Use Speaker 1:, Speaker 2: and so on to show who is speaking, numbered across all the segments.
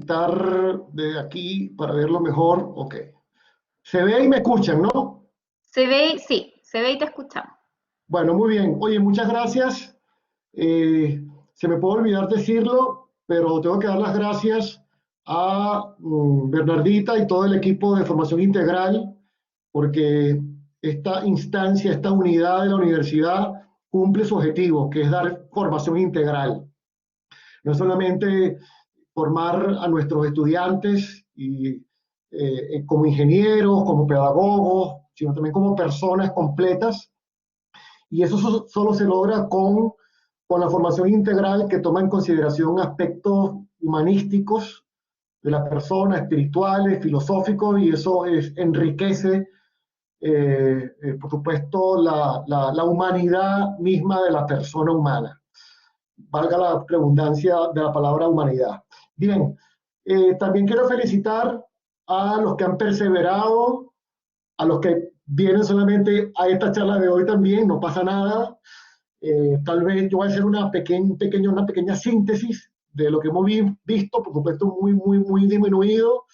Speaker 1: quitar de aquí para verlo mejor. Ok. Se ve y me escuchan, ¿no?
Speaker 2: Se ve, sí, se ve y te escuchamos.
Speaker 1: Bueno, muy bien. Oye, muchas gracias. Se me puede olvidar decirlo, pero tengo que dar las gracias a Bernardita y todo el equipo de formación integral, porque esta instancia, esta unidad de la universidad cumple su objetivo, que es dar formación integral. No solamente formar a nuestros estudiantes como ingenieros, como pedagogos, sino también como personas completas. Y eso solo se logra con la formación integral que toma en consideración aspectos humanísticos de la persona, espirituales, filosóficos, y eso enriquece, por supuesto, la humanidad misma de la persona humana. Valga la redundancia de la palabra humanidad. Bien, también quiero felicitar a los que han perseverado, a los que vienen solamente a esta charla de hoy también, no pasa nada. Tal vez yo voy a hacer una pequeña síntesis de lo que hemos visto, por supuesto muy disminuido,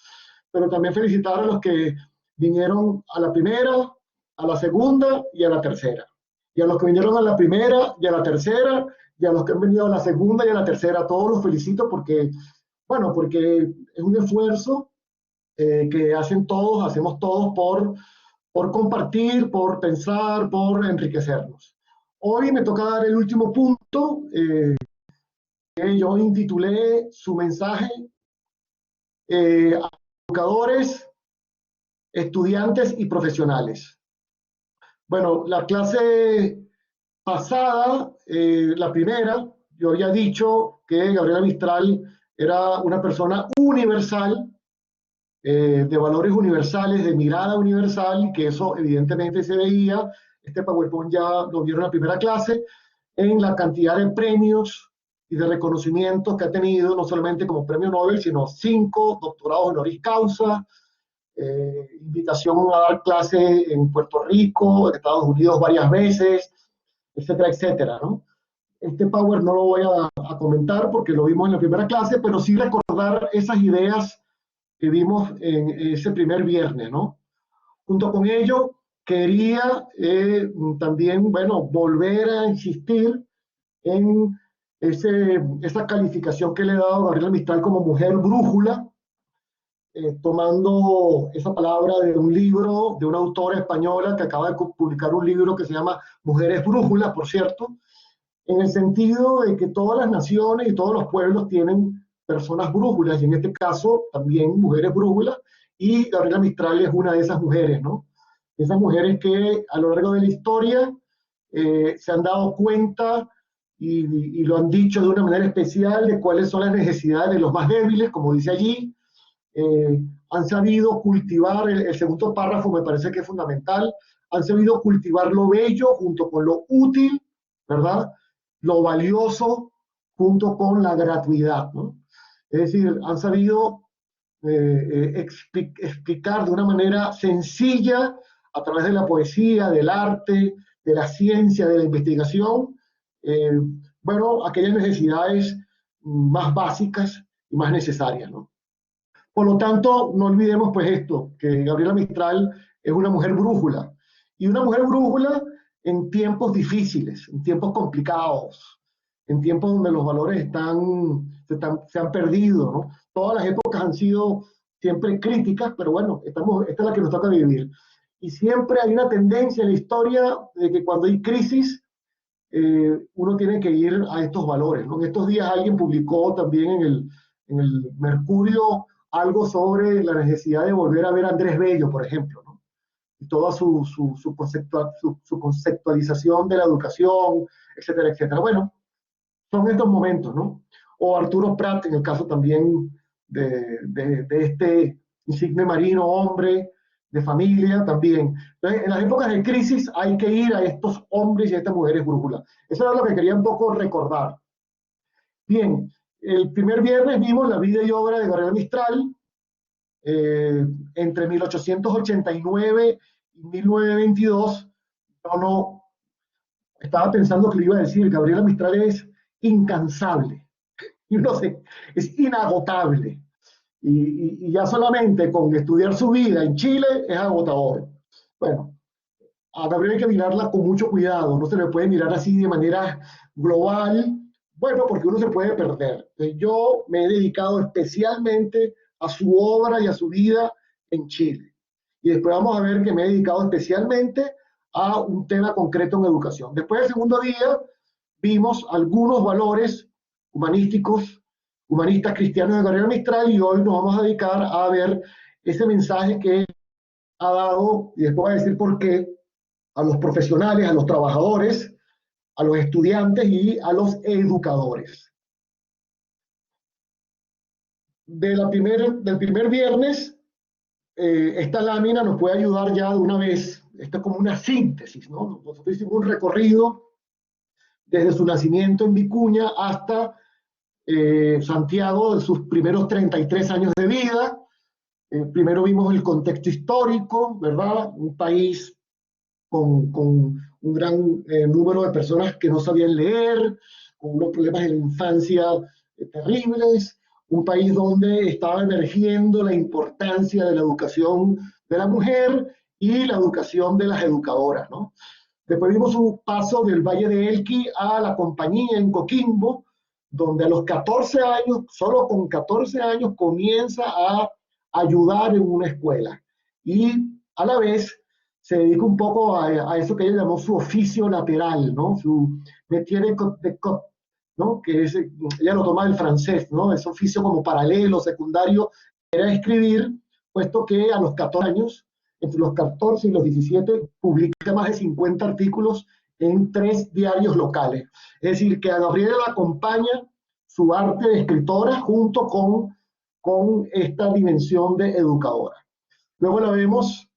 Speaker 1: pero también felicitar a los que vinieron a la primera, a la segunda y a la tercera. Y a los que vinieron a la primera y a la tercera, y a los que han venido a la segunda y a la tercera, a todos los felicito porque, bueno, porque es un esfuerzo que hacemos todos por compartir, por pensar, por enriquecernos. Hoy me toca dar el último punto, que yo intitulé su mensaje a educadores, estudiantes y profesionales. Bueno, la clase pasada, la primera, yo había dicho que Gabriela Mistral era una persona universal, de valores universales, de mirada universal, y que eso evidentemente se veía. Este PowerPoint ya lo vieron en la primera clase, en la cantidad de premios y de reconocimientos que ha tenido, no solamente como premio Nobel, sino 5 doctorados honoris causa, invitación a dar clase en Puerto Rico, en Estados Unidos varias veces, etcétera, etcétera, ¿no? Este Power no lo voy a comentar porque lo vimos en la primera clase, pero sí recordar esas ideas que vimos en ese primer viernes, ¿no? Junto con ello, quería también, bueno, volver a insistir en esa calificación que le he dado a Gabriela Mistral como mujer brújula, tomando esa palabra de un libro de una autora española que acaba de publicar un libro que se llama Mujeres Brújulas, por cierto, en el sentido de que todas las naciones y todos los pueblos tienen personas brújulas, y en este caso también mujeres brújulas, y Gabriela Mistral es una de esas mujeres, ¿no? Esas mujeres que a lo largo de la historia se han dado cuenta y lo han dicho de una manera especial de cuáles son las necesidades de los más débiles, como dice allí. Han sabido cultivar, el segundo párrafo me parece que es fundamental, han sabido cultivar lo bello junto con lo útil, ¿verdad? Lo valioso junto con la gratuidad, ¿no? Es decir, han sabido explicar de una manera sencilla, a través de la poesía, del arte, de la ciencia, de la investigación, eh, bueno, aquellas necesidades más básicas y más necesarias, ¿no? Por lo tanto, no olvidemos pues esto, que Gabriela Mistral es una mujer brújula, y una mujer brújula en tiempos difíciles, en tiempos complicados, en tiempos donde los valores se han perdido, ¿no? Todas las épocas han sido siempre críticas, pero bueno, esta es la que nos toca vivir. Y siempre hay una tendencia en la historia de que cuando hay crisis, uno tiene que ir a estos valores, ¿no? En estos días alguien publicó también en el Mercurio algo sobre la necesidad de volver a ver a Andrés Bello, por ejemplo, ¿no? Y toda su conceptualización de la educación, etcétera, etcétera. Bueno, son estos momentos, ¿no? O Arturo Prat, en el caso también de este insigne marino, hombre de familia también. Entonces, en las épocas de crisis hay que ir a estos hombres y a estas mujeres brújulas. Eso era lo que quería un poco recordar. Bien, el primer viernes vimos la vida y obra de Gabriela Mistral, entre 1889 y 1922. Yo no estaba pensando que le iba a decir, Gabriela Mistral es incansable, y no sé, es inagotable. y ya solamente con estudiar su vida en Chile es agotador. Bueno, a Gabriel hay que mirarla con mucho cuidado, no se le puede mirar así de manera global, bueno, porque uno se puede perder. Yo me he dedicado especialmente a su obra y a su vida en Chile. Y después vamos a ver que me he dedicado especialmente a un tema concreto en educación. Después del segundo día vimos algunos valores humanísticos, humanistas cristianos de Gabriel Mistral, y hoy nos vamos a dedicar a ver ese mensaje que ha dado, y después voy a decir por qué, a los profesionales, a los trabajadores, a los estudiantes y a los educadores. Del primer viernes, esta lámina nos puede ayudar ya de una vez. Esto es como una síntesis, ¿no? Nosotros hicimos un recorrido desde su nacimiento en Vicuña hasta Santiago, de sus primeros 33 años de vida. Primero vimos el contexto histórico, ¿verdad? Un país con un gran número de personas que no sabían leer, con unos problemas en la infancia terribles, un país donde estaba emergiendo la importancia de la educación de la mujer y la educación de las educadoras, ¿no? Después vimos un paso del Valle de Elqui a la compañía en Coquimbo, donde a los 14 años, solo con 14 años, comienza a ayudar en una escuela. Y a la vez se dedica un poco a eso que ella llamó su oficio lateral, ¿no? Su métier de cop, ¿no? Que es, ella lo toma del francés, ¿no? Ese oficio como paralelo, secundario, era escribir, puesto que a los 14 años, entre los 14 y los 17, publica más de 50 artículos en 3 diarios locales. Es decir, que a Gabriela la acompaña su arte de escritora junto con esta dimensión de educadora. Luego la vemos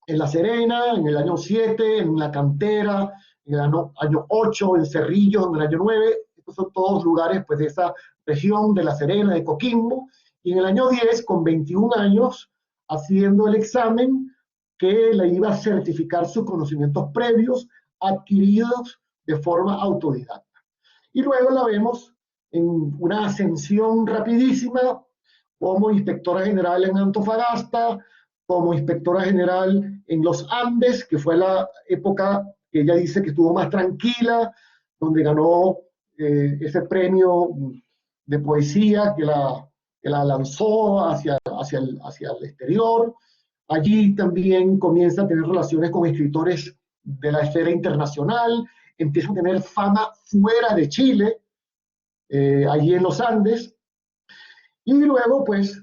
Speaker 1: en La Serena, en el año 7, en La Cantera, en el año 8, en Cerrillos, en el año 9. Estos son todos lugares pues, de esa región de La Serena, de Coquimbo. Y en el año 10, con 21 años, haciendo el examen que le iba a certificar sus conocimientos previos adquiridos de forma autodidacta. Y luego la vemos en una ascensión rapidísima como inspectora general en Antofagasta, como inspectora general en los Andes, que fue la época que ella dice que estuvo más tranquila, donde ganó ese premio de poesía que la lanzó hacia el exterior. Allí también comienza a tener relaciones con escritores de la esfera internacional, empieza a tener fama fuera de Chile, allí en los Andes, y luego pues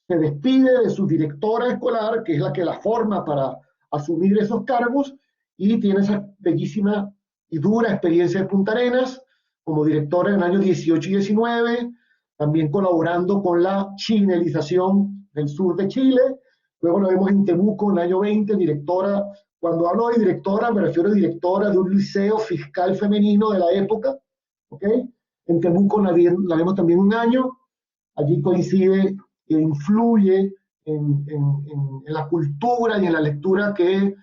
Speaker 1: se despide de su directora escolar, que es la que la forma para asumir esos cargos, y tiene esa bellísima y dura experiencia en Punta Arenas, como directora en el año 18 y 19, también colaborando con la chinelización del sur de Chile. Luego lo vemos en Temuco en el año 20, directora. Cuando hablo de directora, me refiero a directora de un liceo fiscal femenino de la época, ¿ok? En Temuco la vemos también un año. Allí coincide e influye en la cultura y en la lectura que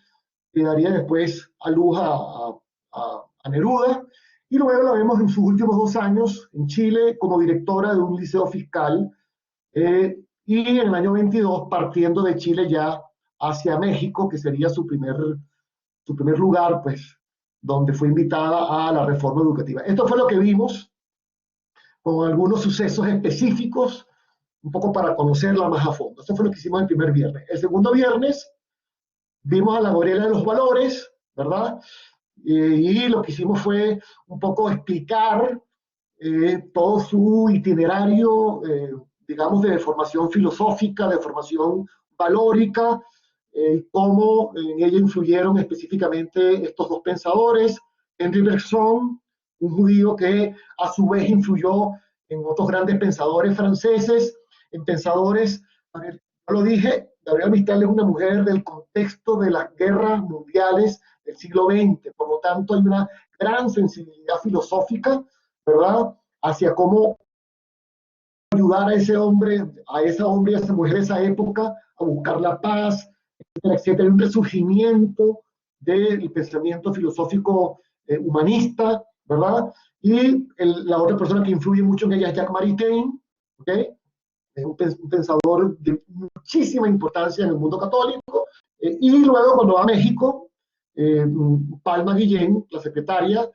Speaker 1: daría después a luz a Neruda. Y luego la vemos en sus últimos 2 años en Chile como directora de un liceo fiscal, y en el año 22 partiendo de Chile ya hacia México, que sería su primer lugar, pues, donde fue invitada a la reforma educativa. Esto fue lo que vimos, con algunos sucesos específicos, un poco para conocerla más a fondo. Eso fue lo que hicimos el primer viernes. El segundo viernes vimos a la Gabriela de los valores, ¿verdad? Y lo que hicimos fue un poco explicar todo su itinerario, digamos, de formación filosófica, de formación valórica, cómo en ella influyeron específicamente estos 2 pensadores, Henri Bergson, un judío que a su vez influyó en otros grandes pensadores franceses, en pensadores, ya lo dije, Gabriela Mistral es una mujer del contexto de las guerras mundiales del siglo XX, por lo tanto hay una gran sensibilidad filosófica, ¿verdad?, hacia cómo ayudar a ese hombre, a esa hombre y a esa mujer de esa época a buscar la paz, etcétera, etcétera. Hay un resurgimiento del pensamiento filosófico humanista, ¿verdad? Y la otra persona que influye mucho en ella es Jacques Maritain, ¿ok? es un pensador de muchísima importancia en el mundo católico. Y luego cuando va a México, Palma Guillén, la secretaria,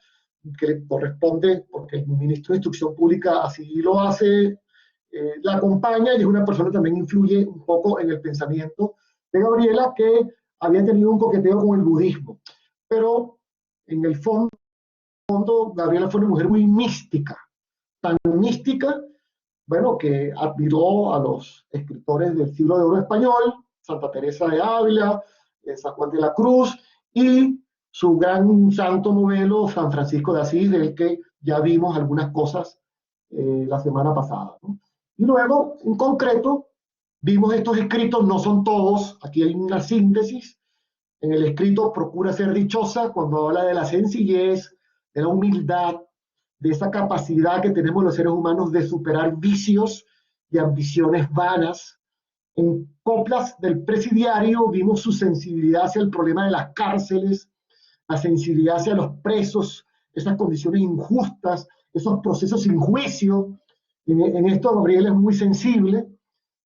Speaker 1: que le corresponde, porque el ministro de Instrucción Pública así lo hace, la acompaña y es una persona que también influye un poco en el pensamiento de Gabriela, que había tenido un coqueteo con el budismo. Pero en el fondo, Gabriela fue una mujer muy mística, tan mística, bueno, que admiró a los escritores del siglo de oro español, Santa Teresa de Ávila, San Juan de la Cruz, y su gran santo modelo, San Francisco de Asís, del que ya vimos algunas cosas la semana pasada, ¿no? Y luego, en concreto, vimos estos escritos, no son todos, aquí hay una síntesis. En el escrito Procura ser dichosa, cuando habla de la sencillez, de la humildad, de esa capacidad que tenemos los seres humanos de superar vicios y ambiciones vanas. En Coplas del Presidiario vimos su sensibilidad hacia el problema de las cárceles, la sensibilidad hacia los presos, esas condiciones injustas, esos procesos sin juicio. En esto Gabriel es muy sensible.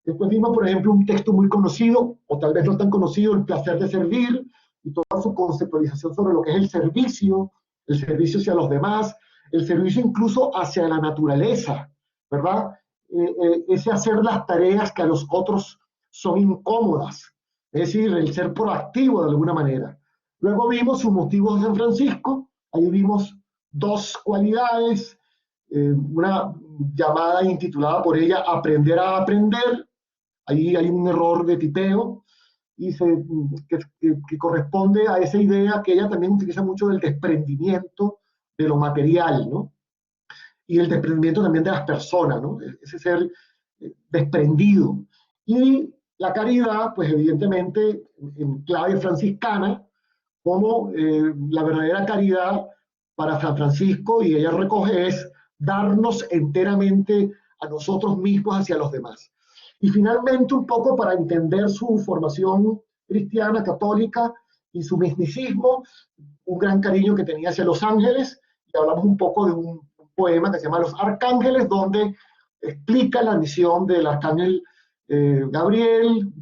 Speaker 1: Después vimos, por ejemplo, un texto muy conocido, o tal vez no tan conocido, El placer de servir, y toda su conceptualización sobre lo que es el servicio hacia los demás, el servicio incluso hacia la naturaleza, ¿verdad? Ese hacer las tareas que a los otros son incómodas, es decir, el ser proactivo de alguna manera. Luego vimos sus motivos de San Francisco, ahí vimos dos cualidades, una llamada intitulada por ella Aprender a aprender. Ahí hay un error de tipeo y que corresponde a esa idea que ella también utiliza mucho del desprendimiento de lo material, ¿no? Y el desprendimiento también de las personas, ¿no? Ese ser desprendido. Y la caridad, pues evidentemente, en clave franciscana, como la verdadera caridad para San Francisco, y ella recoge, es darnos enteramente a nosotros mismos hacia los demás. Y finalmente, un poco para entender su formación cristiana, católica y su misticismo, un gran cariño que tenía hacia los ángeles, y hablamos un poco de un poema que se llama Los Arcángeles, donde explica la misión del arcángel Gabriel,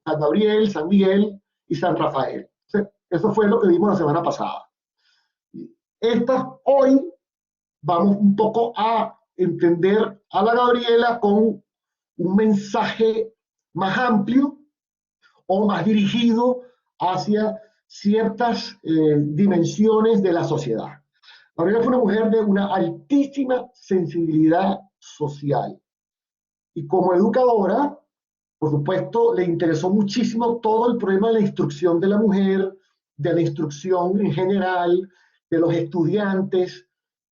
Speaker 1: San Gabriel, San Miguel y San Rafael. Eso fue lo que vimos la semana pasada. Hoy vamos un poco a entender a la Gabriela con un mensaje más amplio o más dirigido hacia ciertas dimensiones de la sociedad. Gabriela fue una mujer de una altísima sensibilidad social y como educadora, por supuesto, le interesó muchísimo todo el problema de la instrucción de la mujer, de la instrucción en general, de los estudiantes.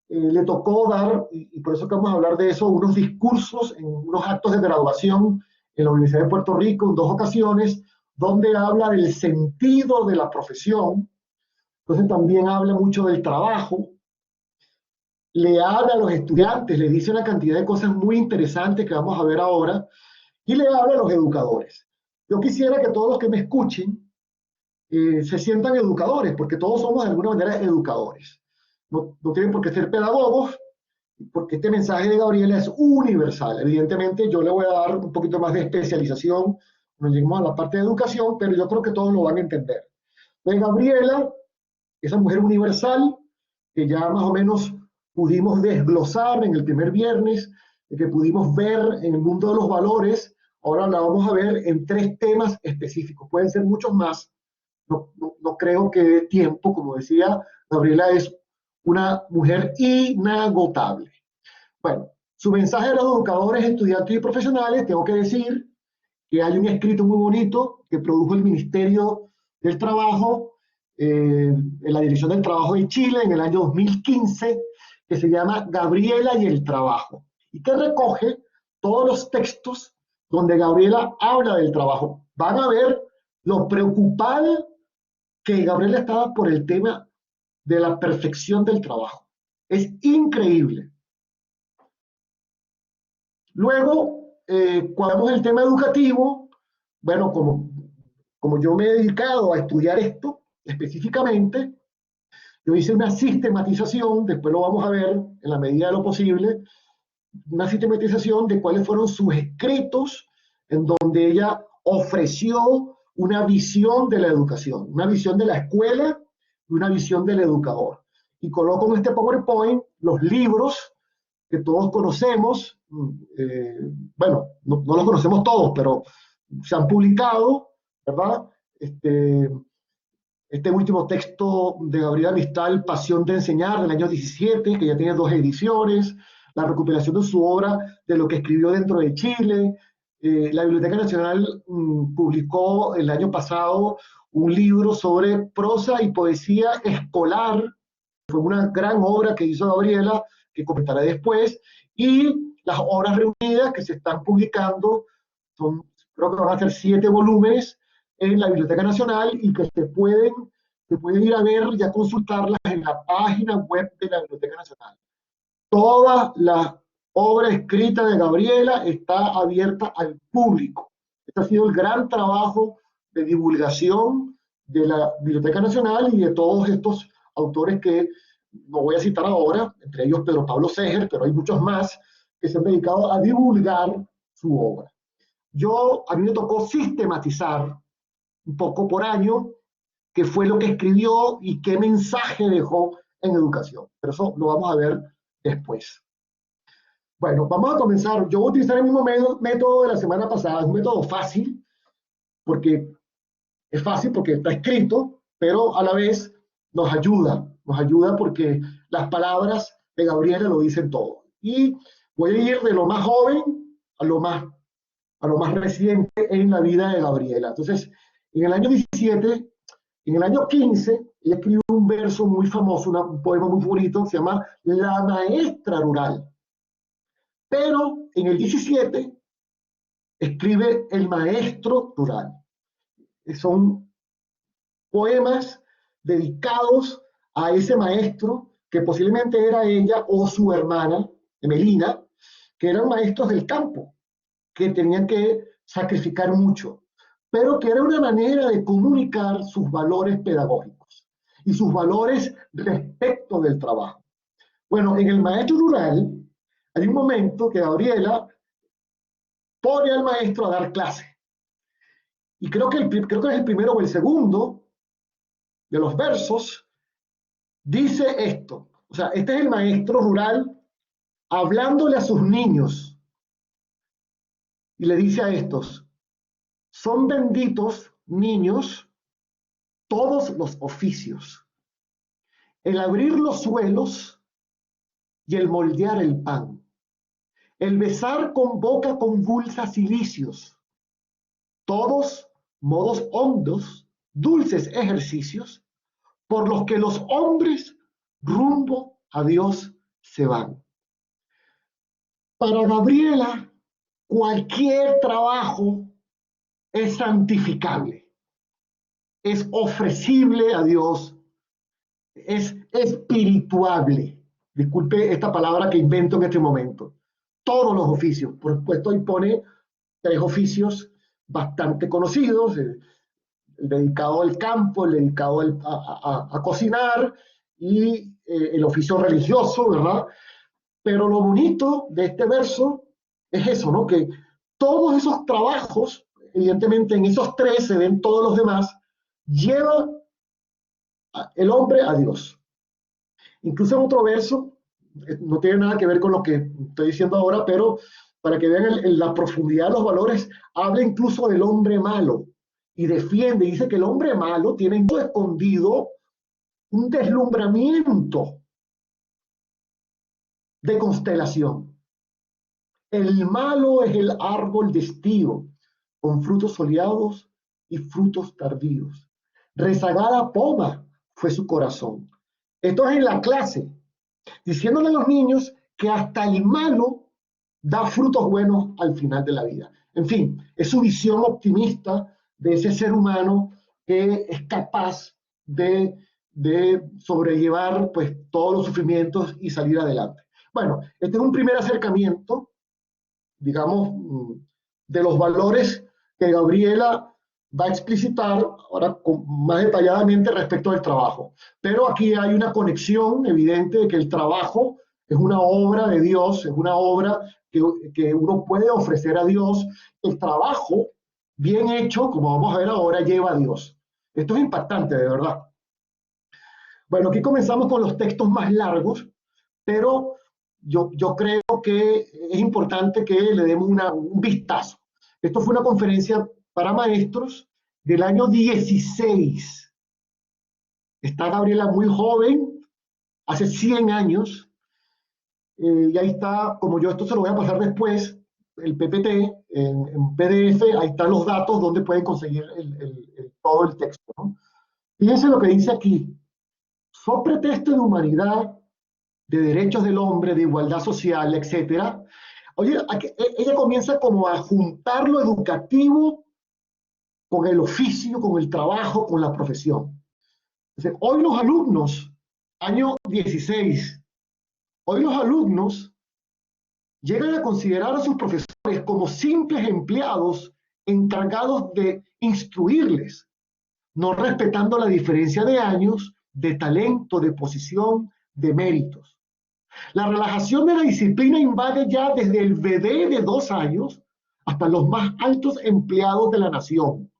Speaker 1: Le tocó dar, y por eso que vamos a hablar de eso, unos discursos en unos actos de graduación en la Universidad de Puerto Rico en dos ocasiones, donde habla del sentido de la profesión. Entonces también habla mucho del trabajo. Le habla a los estudiantes, le dice una cantidad de cosas muy interesantes que vamos a ver ahora, y le habla a los educadores. Yo quisiera que todos los que me escuchen se sientan educadores, porque todos somos de alguna manera educadores. No tienen por qué ser pedagogos, porque este mensaje de Gabriela es universal. Evidentemente yo le voy a dar un poquito más de especialización cuando lleguemos a la parte de educación, pero yo creo que todos lo van a entender. Entonces Gabriela, esa mujer universal, que ya más o menos pudimos desglosar en el primer viernes, que pudimos ver en el mundo de los valores, ahora la vamos a ver en tres temas específicos. Pueden ser muchos más, no creo que dé tiempo. Como decía, Gabriela es una mujer inagotable. Bueno, su mensaje a los educadores, estudiantes y profesionales, tengo que decir que hay un escrito muy bonito que produjo el Ministerio del Trabajo, en la Dirección del Trabajo de Chile en el año 2015, que se llama Gabriela y el Trabajo, y que recoge todos los textos donde Gabriela habla del trabajo. Van a ver lo preocupada que Gabriela estaba por el tema de la perfección del trabajo. Es increíble. Luego, cuando vemos el tema educativo, bueno, como yo me he dedicado a estudiar esto específicamente, yo hice una sistematización, después lo vamos a ver en la medida de lo posible, una sistematización de cuáles fueron sus escritos, en donde ella ofreció una visión de la educación, una visión de la escuela y una visión del educador. Y coloco en este PowerPoint los libros que todos conocemos, bueno, no los conocemos todos, pero se han publicado, ¿verdad? Este, este último texto de Gabriela Mistral, Pasión de Enseñar, del año 17, que ya tiene 2 ediciones, la recuperación de su obra, de lo que escribió dentro de Chile. La Biblioteca Nacional publicó el año pasado un libro sobre prosa y poesía escolar. Fue una gran obra que hizo Gabriela, que comentaré después, y las obras reunidas que se están publicando, son, creo que van a ser 7 volúmenes en la Biblioteca Nacional y que se pueden ir a ver y a consultarlas en la página web de la Biblioteca Nacional. Toda la obra escrita de Gabriela está abierta al público. Este ha sido el gran trabajo de divulgación de la Biblioteca Nacional y de todos estos autores que no voy a citar ahora, entre ellos Pedro Pablo Seger, pero hay muchos más que se han dedicado a divulgar su obra. A mí me tocó sistematizar un poco por año qué fue lo que escribió y qué mensaje dejó en educación. Pero eso lo vamos a ver después. Bueno, vamos a comenzar. Yo voy a utilizar el mismo método de la semana pasada, es un método fácil, porque es fácil porque está escrito, pero a la vez nos ayuda porque las palabras de Gabriela lo dicen todo. Y voy a ir de lo más joven a lo más reciente en la vida de Gabriela. Entonces, en el año 17, en el año 15, ella escribió un verso muy famoso, un poema muy bonito, se llama La Maestra Rural. Pero en el 17 escribe El Maestro Rural. Son poemas dedicados a ese maestro que posiblemente era ella o su hermana, Emelina, que eran maestros del campo, que tenían que sacrificar mucho, pero que era una manera de comunicar sus valores pedagógicos y sus valores respecto del trabajo. Bueno, en el maestro rural hay un momento que Gabriela pone al maestro a dar clase. Y creo que es el primero o el segundo de los versos, dice esto. O sea, este es el maestro rural hablándole a sus niños y le dice a estos: son benditos, niños, todos los oficios, el abrir los suelos y el moldear el pan, el besar con boca convulsa cilicios, todos modos hondos, dulces ejercicios, por los que los hombres rumbo a Dios se van. Para Gabriela, cualquier trabajo es santificable, es ofrecible a Dios, es espirituable. Disculpe esta palabra que invento en este momento. Todos los oficios, por supuesto, ahí pone 3 oficios bastante conocidos: el dedicado al campo, el dedicado a cocinar y el oficio religioso, ¿verdad? Pero lo bonito de este verso es eso, ¿no? Que todos esos trabajos, evidentemente en esos 3 se ven todos los demás, lleva el hombre a Dios. Incluso en otro verso, no tiene nada que ver con lo que estoy diciendo ahora, pero para que vean la profundidad de los valores, habla incluso del hombre malo y defiende, dice que el hombre malo tiene escondido un deslumbramiento de constelación. El malo es el árbol de estío, con frutos soleados y frutos tardíos. Rezagada poma fue su corazón. Esto es en la clase, diciéndole a los niños que hasta el malo da frutos buenos al final de la vida. En fin, es su visión optimista de ese ser humano que es capaz de sobrellevar pues todos los sufrimientos y salir adelante. Bueno, este es un primer acercamiento, digamos, de los valores que Gabriela va a explicitar ahora más detalladamente respecto al trabajo. Pero aquí hay una conexión evidente de que el trabajo es una obra de Dios, es una obra que uno puede ofrecer a Dios. El trabajo bien hecho, como vamos a ver ahora, lleva a Dios. Esto es impactante, de verdad. Bueno, aquí comenzamos con los textos más largos, pero yo creo que es importante que le demos un vistazo. Esto fue una conferencia para maestros del año 16. Está Gabriela muy joven, hace 100 años, y ahí está, como yo esto se lo voy a pasar después, el PPT en PDF, ahí están los datos donde pueden conseguir todo el texto, ¿no? Fíjense lo que dice aquí. So pretexto de humanidad, de derechos del hombre, de igualdad social, etcétera. Oye, ella comienza como a juntar lo educativo con el oficio, con el trabajo, con la profesión. Entonces, hoy los alumnos, año 16, hoy los alumnos llegan a considerar a sus profesores como simples empleados encargados de instruirles, no respetando la diferencia de años, de talento, de posición, de méritos. La relajación de la disciplina invade ya desde el bebé de 2 años hasta los más altos empleados de la nación.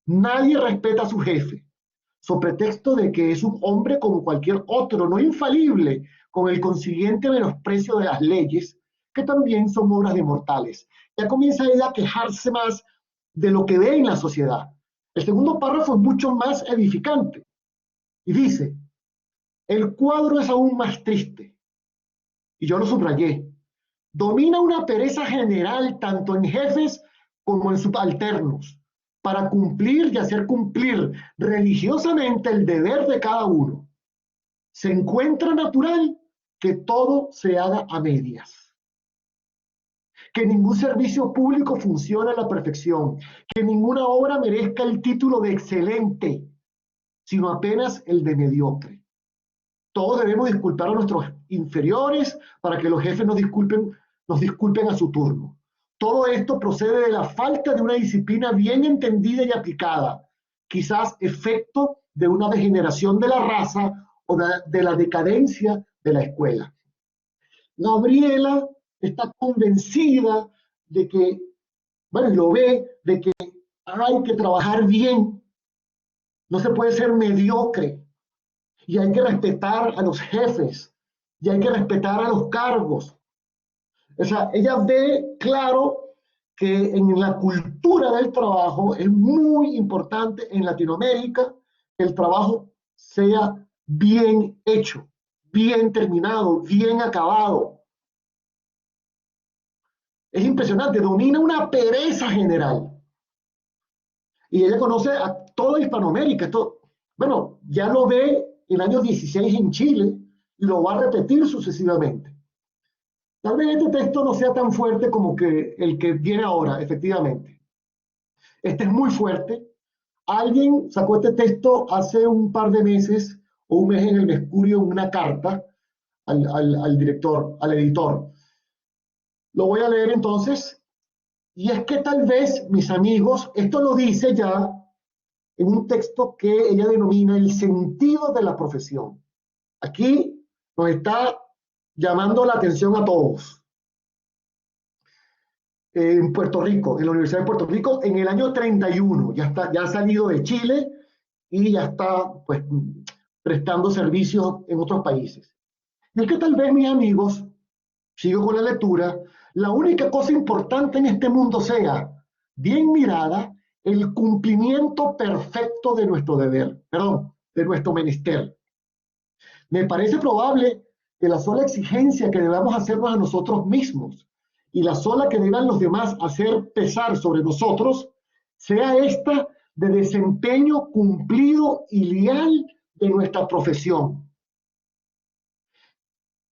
Speaker 1: Nadie respeta a su jefe, sobre pretexto de que es un hombre como cualquier otro, no infalible, con el consiguiente menosprecio de las leyes, que también son obras de mortales. Ya comienza ella a quejarse más de lo que ve en la sociedad. El segundo párrafo es mucho más edificante y dice, el cuadro es aún más triste, y yo lo subrayé. Domina una pereza general tanto en jefes como en subalternos para cumplir y hacer cumplir religiosamente el deber de cada uno. Se encuentra natural que todo se haga a medias, que ningún servicio público funcione a la perfección, que ninguna obra merezca el título de excelente, sino apenas el de mediocre. Todos debemos disculpar a nuestros inferiores para que los jefes nos disculpen a su turno. Todo esto procede de la falta de una disciplina bien entendida y aplicada, quizás efecto de una degeneración de la raza o de la decadencia de la escuela. Gabriela está convencida de que, bueno, lo ve, de que hay que trabajar bien, no se puede ser mediocre, y hay que respetar a los jefes, y hay que respetar a los cargos. O sea, ella ve claro que en la cultura del trabajo es muy importante en Latinoamérica que el trabajo sea bien hecho, bien terminado, bien acabado. Es impresionante, domina una pereza general. Y ella conoce a toda Hispanoamérica. Esto, bueno, ya lo ve el año 16 en Chile y lo va a repetir sucesivamente. Tal vez este texto no sea tan fuerte como que el que viene ahora, efectivamente. Este es muy fuerte. Alguien sacó este texto hace un par de meses o un mes en el Mercurio en una carta al director, al editor. Lo voy a leer entonces. Y es que tal vez, mis amigos, esto lo dice ya en un texto que ella denomina el sentido de la profesión. Aquí nos está llamando la atención a todos. En Puerto Rico, en la Universidad de Puerto Rico, en el año 31, ya ha salido de Chile y ya está pues, prestando servicios en otros países. Y es que tal vez, mis amigos, sigo con la lectura, la única cosa importante en este mundo sea, bien mirada, el cumplimiento perfecto de nuestro deber, perdón, de nuestro menester. Me parece probable que la sola exigencia que debamos hacernos a nosotros mismos y la sola que deban los demás hacer pesar sobre nosotros sea esta de desempeño cumplido y leal de nuestra profesión.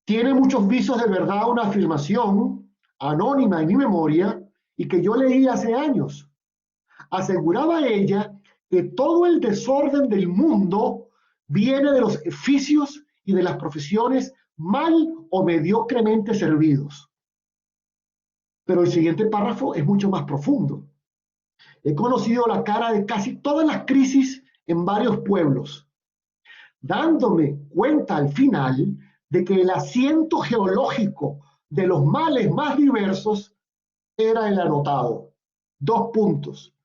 Speaker 1: Tiene muchos visos de verdad una afirmación anónima en mi memoria y que yo leí hace años. Aseguraba ella que todo el desorden del mundo viene de los oficios y de las profesiones mal o mediocremente servidos. Pero el siguiente párrafo es mucho más profundo. He conocido la cara de casi todas las crisis en varios pueblos, dándome cuenta al final de que el asiento geológico de los males más diversos era el anotado. 2 puntos.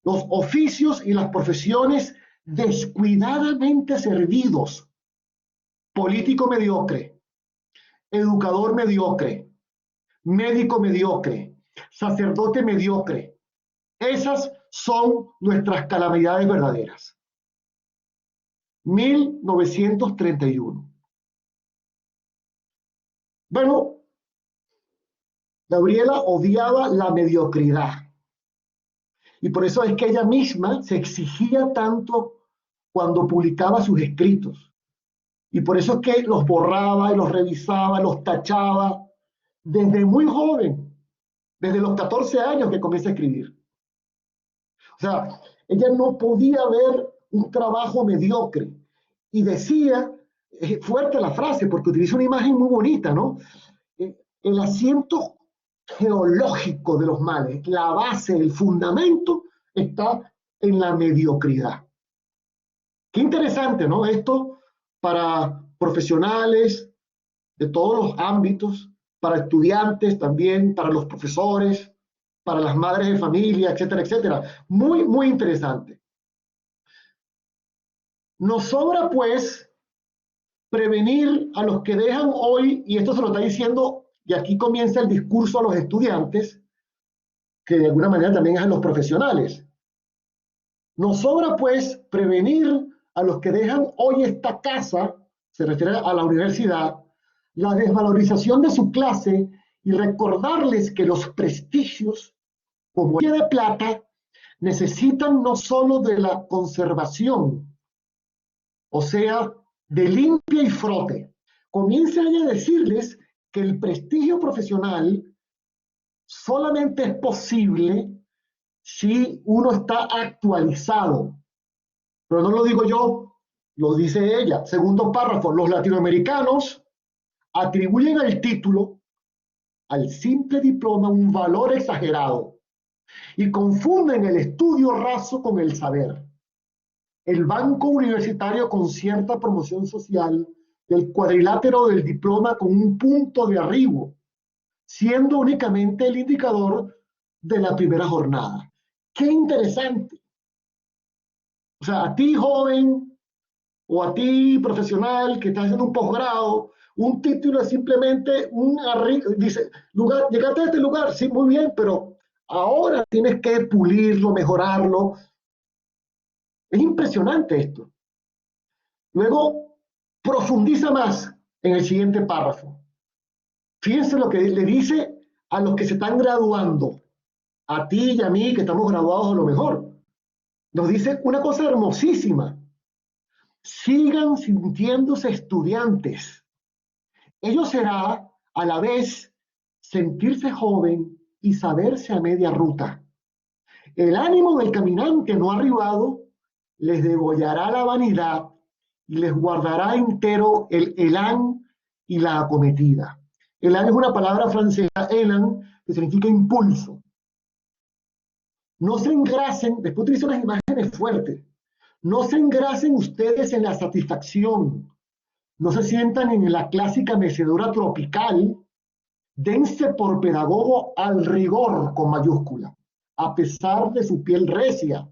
Speaker 1: Los oficios y las profesiones descuidadamente servidos. Político mediocre, educador mediocre, médico mediocre, sacerdote mediocre. Esas son nuestras calamidades verdaderas. 1931. Bueno, Gabriela odiaba la mediocridad. Y por eso es que ella misma se exigía tanto cuando publicaba sus escritos. Y por eso es que los borraba y los revisaba, los tachaba desde muy joven, desde los 14 años que comienza a escribir. O sea, ella no podía ver un trabajo mediocre. Y decía, fuerte la frase, porque utiliza una imagen muy bonita, ¿no? El asiento geológico de los males, la base, el fundamento, está en la mediocridad. Qué interesante, ¿no? Esto para profesionales de todos los ámbitos, para estudiantes también, para los profesores, para las madres de familia, etcétera, etcétera. Muy, muy interesante. Nos sobra, pues, prevenir a los que dejan hoy, y esto se lo está diciendo, y aquí comienza el discurso a los estudiantes, que de alguna manera también es a los profesionales. Nos sobra, pues, prevenir a los que dejan hoy esta casa, se refiere a la universidad, la desvalorización de su clase y recordarles que los prestigios, como el de plata, necesitan no solo de la conservación, o sea, de limpia y frote. Comienza a decirles que el prestigio profesional solamente es posible si uno está actualizado. Pero no lo digo yo, lo dice ella. Segundo párrafo, los latinoamericanos atribuyen al título, al simple diploma, un valor exagerado y confunden el estudio raso con el saber. El banco universitario con cierta promoción social, el cuadrilátero del diploma con un punto de arribo, siendo únicamente el indicador de la primera jornada. ¡Qué interesante! O sea, a ti joven o a ti profesional que estás haciendo un posgrado, un título es simplemente dice, lugar, llegaste a este lugar, sí, muy bien, pero ahora tienes que pulirlo, mejorarlo. Es impresionante esto. Luego, profundiza más en el siguiente párrafo. Fíjense lo que le dice a los que se están graduando, a ti y a mí que estamos graduados a lo mejor. Nos dice una cosa hermosísima. Sigan sintiéndose estudiantes. Ello será, a la vez, sentirse joven y saberse a media ruta. El ánimo del caminante no arribado les degollará la vanidad y les guardará entero el elán y la acometida. Elán es una palabra francesa, élan, que significa impulso. No se engrasen, después utiliza unas imágenes fuertes, no se engrasen ustedes en la satisfacción, no se sientan en la clásica mecedora tropical, dense por pedagogo al rigor con mayúscula, a pesar de su piel recia,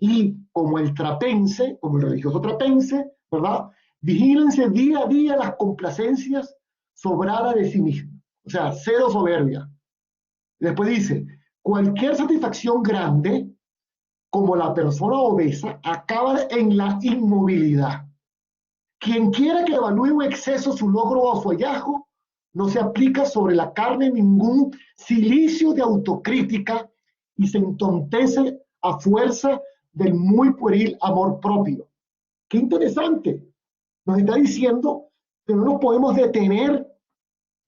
Speaker 1: y como el trapense, como el religioso trapense, ¿verdad? Vigílense día a día las complacencias sobradas de sí mismo, o sea, cero soberbia. Después dice, cualquier satisfacción grande, como la persona obesa, acaba en la inmovilidad. Quien quiera que evalúe un exceso su logro o su hallazgo, no se aplica sobre la carne ningún silicio de autocrítica y se entontece a fuerza del muy pueril amor propio. ¡Qué interesante! Nos está diciendo que no nos podemos detener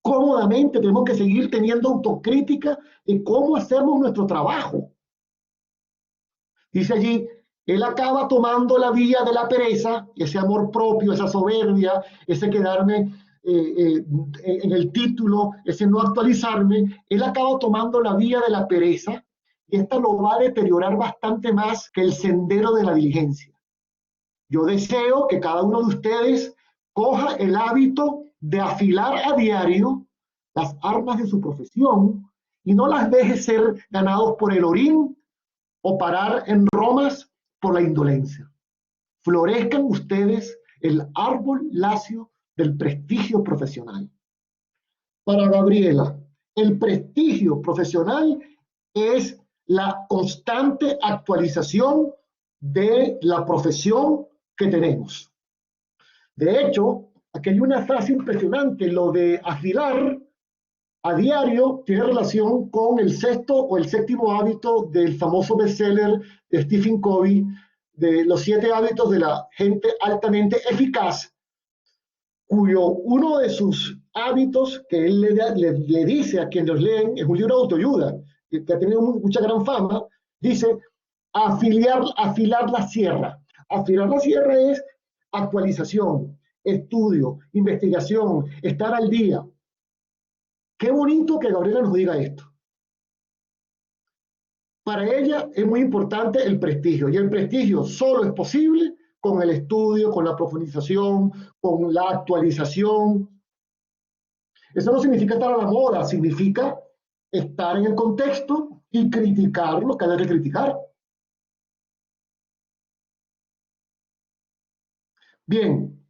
Speaker 1: cómodamente, tenemos que seguir teniendo autocrítica de cómo hacemos nuestro trabajo. Dice allí, él acaba tomando la vía de la pereza, ese amor propio, esa soberbia, ese quedarme en el título, ese no actualizarme, él acaba tomando la vía de la pereza y esta lo va a deteriorar bastante más que el sendero de la diligencia. Yo deseo que cada uno de ustedes coja el hábito de afilar a diario las armas de su profesión y no las deje ser ganados por el orín o parar en romas por la indolencia. Florezcan ustedes el árbol lacio del prestigio profesional. Para Gabriela, el prestigio profesional es la constante actualización de la profesión que tenemos. De hecho, aquí hay una frase impresionante, lo de afilar a diario tiene relación con el sexto o el séptimo hábito del famoso bestseller de Stephen Covey, de los 7 hábitos de la gente altamente eficaz, cuyo uno de sus hábitos que él le dice a quienes los leen, es un libro de autoayuda, que ha tenido mucha gran fama, dice afilar la sierra. Afilar la sierra es actualización, estudio, investigación, estar al día. Qué bonito que Gabriela nos diga esto. Para ella es muy importante el prestigio, y el prestigio solo es posible con el estudio, con la profundización, con la actualización. Eso no significa estar a la moda, significa estar en el contexto y criticar lo que haya que criticar. Bien,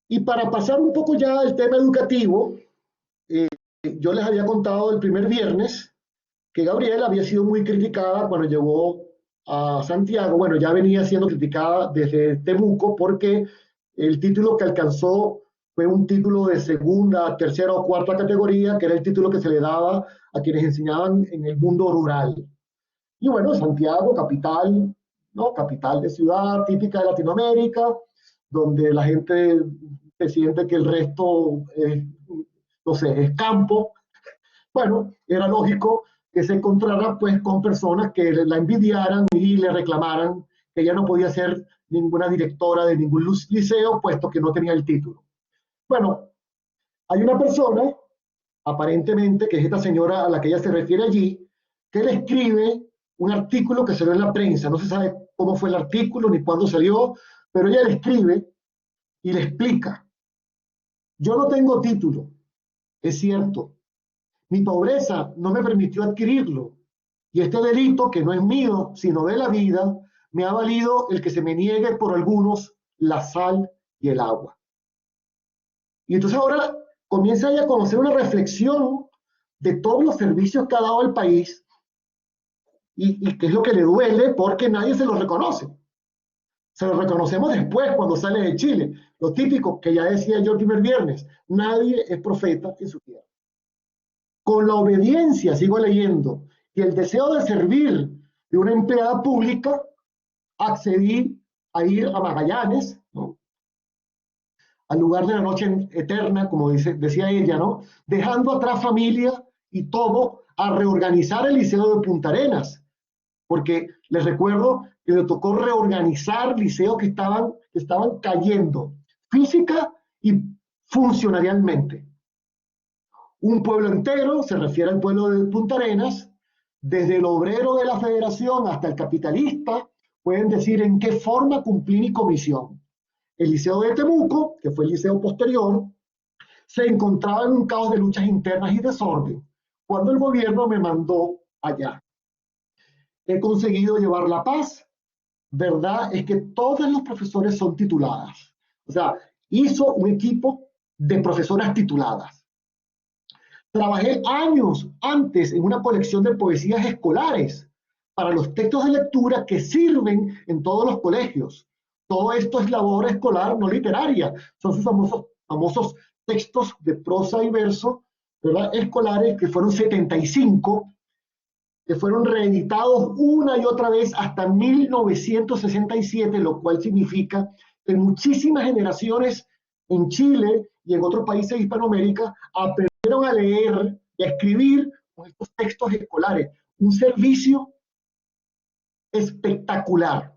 Speaker 1: y para pasar un poco ya al tema educativo, yo les había contado el primer viernes que Gabriela había sido muy criticada cuando llegó a Santiago. Bueno, ya venía siendo criticada desde Temuco porque el título que alcanzó fue un título de segunda, tercera o cuarta categoría, que era el título que se le daba a quienes enseñaban en el mundo rural. Y bueno, Santiago, capital, ¿no? Capital de ciudad, típica de Latinoamérica, donde la gente se siente que el resto, no sé, es campo. Bueno, era lógico que se encontrara pues con personas que la envidiaran y le reclamaran que ella no podía ser ninguna directora de ningún liceo, puesto que no tenía el título. Bueno, hay una persona, aparentemente, que es esta señora a la que ella se refiere allí, que le escribe un artículo que salió en la prensa. No se sabe cómo fue el artículo ni cuándo salió, pero ella le escribe y le explica. Yo no tengo título, es cierto. Mi pobreza no me permitió adquirirlo. Y este delito, que no es mío, sino de la vida, me ha valido el que se me niegue por algunos la sal y el agua. Y entonces ahora comienza ella a conocer una reflexión de todos los servicios que ha dado al país y qué es lo que le duele porque nadie se lo reconoce. Se lo reconocemos después cuando sale de Chile. Lo típico que ya decía yo el primer viernes, nadie es profeta en su tierra. Con la obediencia, sigo leyendo, y el deseo de servir de una empleada pública, accedí a ir a Magallanes, ¿no? Al lugar de la noche eterna, como decía ella, ¿no? Dejando atrás familia y todo a reorganizar el Liceo de Punta Arenas, porque les recuerdo que le tocó reorganizar liceos que estaban cayendo física y funcionarialmente. Un pueblo entero, se refiere al pueblo de Punta Arenas, desde el obrero de la federación hasta el capitalista, pueden decir en qué forma cumplí mi comisión. El Liceo de Temuco, que fue el liceo posterior, se encontraba en un caos de luchas internas y desorden, cuando el gobierno me mandó allá. He conseguido llevar la paz. Verdad es que todas los profesores son tituladas. O sea, hizo un equipo de profesoras tituladas. Trabajé años antes en una colección de poesías escolares para los textos de lectura que sirven en todos los colegios. Todo esto es labor escolar, no literaria. Son sus famosos textos de prosa y verso, ¿verdad? Escolares, que fueron 75, que fueron reeditados una y otra vez hasta 1967, lo cual significa que muchísimas generaciones en Chile y en otros países de Hispanoamérica aprendieron a leer y a escribir con estos textos escolares. Un servicio espectacular.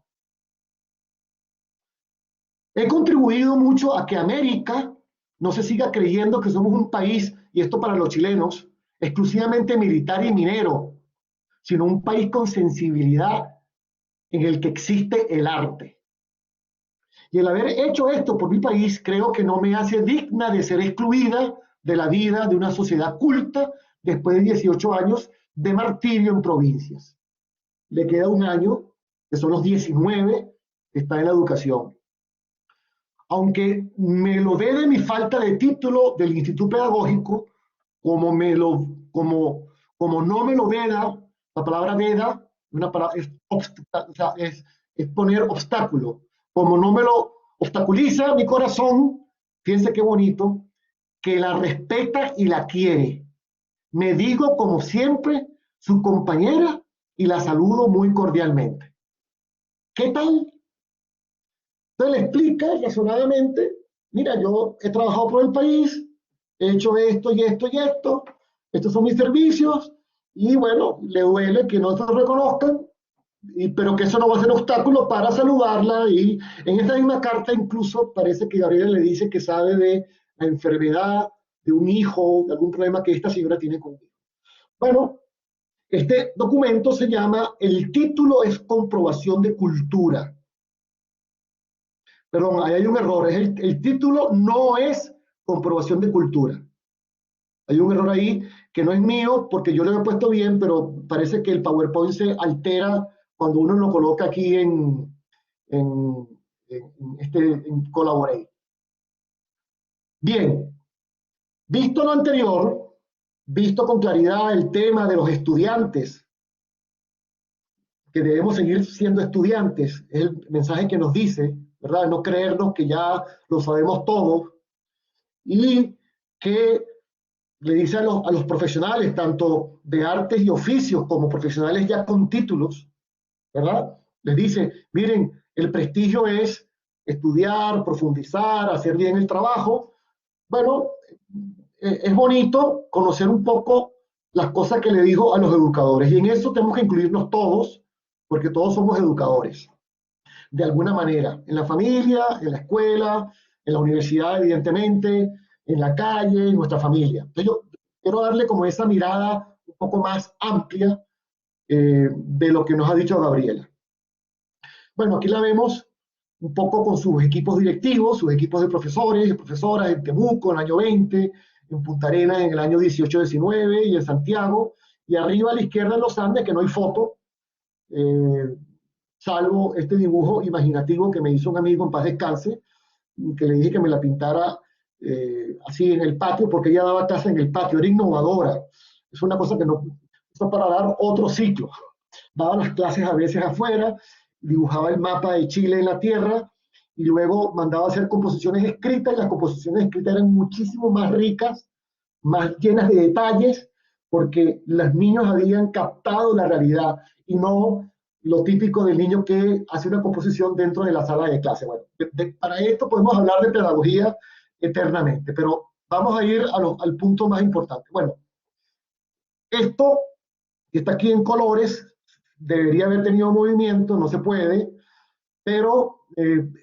Speaker 1: He contribuido mucho a que América no se siga creyendo que somos un país, y esto para los chilenos, exclusivamente militar y minero, sino un país con sensibilidad en el que existe el arte. Y el haber hecho esto por mi país creo que no me hace digna de ser excluida de la vida de una sociedad culta después de 18 años de martirio en provincias. Le queda un año, que son los 19, que está en la educación. Aunque me lo dé de mi falta de título del Instituto Pedagógico, como, me lo, como no me lo veda, la palabra veda una palabra, o sea, es poner obstáculo. Como no me lo obstaculiza mi corazón, fíjense qué bonito, que la respeta y la quiere. Me digo, como siempre, su compañera y la saludo muy cordialmente. ¿Qué tal? Entonces le explica razonadamente, mira, yo he trabajado por el país, he hecho esto y esto y esto, estos son mis servicios, y bueno, le duele que no se reconozcan, pero que eso no va a ser obstáculo para saludarla, y en esta misma carta incluso parece que Gabriela le dice que sabe de la enfermedad de un hijo, de algún problema que esta señora tiene conmigo. Bueno, este documento se llama, el título es comprobación de cultura. Perdón, ahí hay un error. El título no es comprobación de cultura. Hay un error ahí que no es mío porque yo lo he puesto bien, pero parece que el PowerPoint se altera cuando uno lo coloca aquí en, en Collaborate. Bien, visto lo anterior, visto con claridad el tema de los estudiantes, que debemos seguir siendo estudiantes, es el mensaje que nos dice, ¿verdad? No creernos que ya lo sabemos todo, y que le dice a los profesionales, tanto de artes y oficios como profesionales ya con títulos, ¿verdad? Les dice, miren, el prestigio es estudiar, profundizar, hacer bien el trabajo. Bueno, es bonito conocer un poco las cosas que le dijo a los educadores, y en eso tenemos que incluirnos todos, porque todos somos educadores, de alguna manera, en la familia, en la escuela, en la universidad, evidentemente, en la calle, en nuestra familia. Entonces yo quiero darle como esa mirada un poco más amplia de lo que nos ha dicho Gabriela. Bueno, aquí la vemos un poco con sus equipos directivos, sus equipos de profesores y profesoras en Temuco en el año 20, en Punta Arenas en el año 18-19 y en Santiago. Y arriba a la izquierda en los Andes, que no hay foto, eh, salvo este dibujo imaginativo que me hizo un amigo en paz descanse, que le dije que me la pintara así en el patio, porque ella daba clase en el patio, era innovadora. Es una cosa que no, esto para dar otro ciclo. Daba las clases a veces afuera, dibujaba el mapa de Chile en la tierra, y luego mandaba a hacer composiciones escritas, y las composiciones escritas eran muchísimo más ricas, más llenas de detalles, porque los niños habían captado la realidad y no lo típico del niño que hace una composición dentro de la sala de clase. Bueno, para esto podemos hablar de pedagogía eternamente, pero vamos a ir al punto más importante. Bueno, esto que está aquí en colores debería haber tenido movimiento, no se puede, pero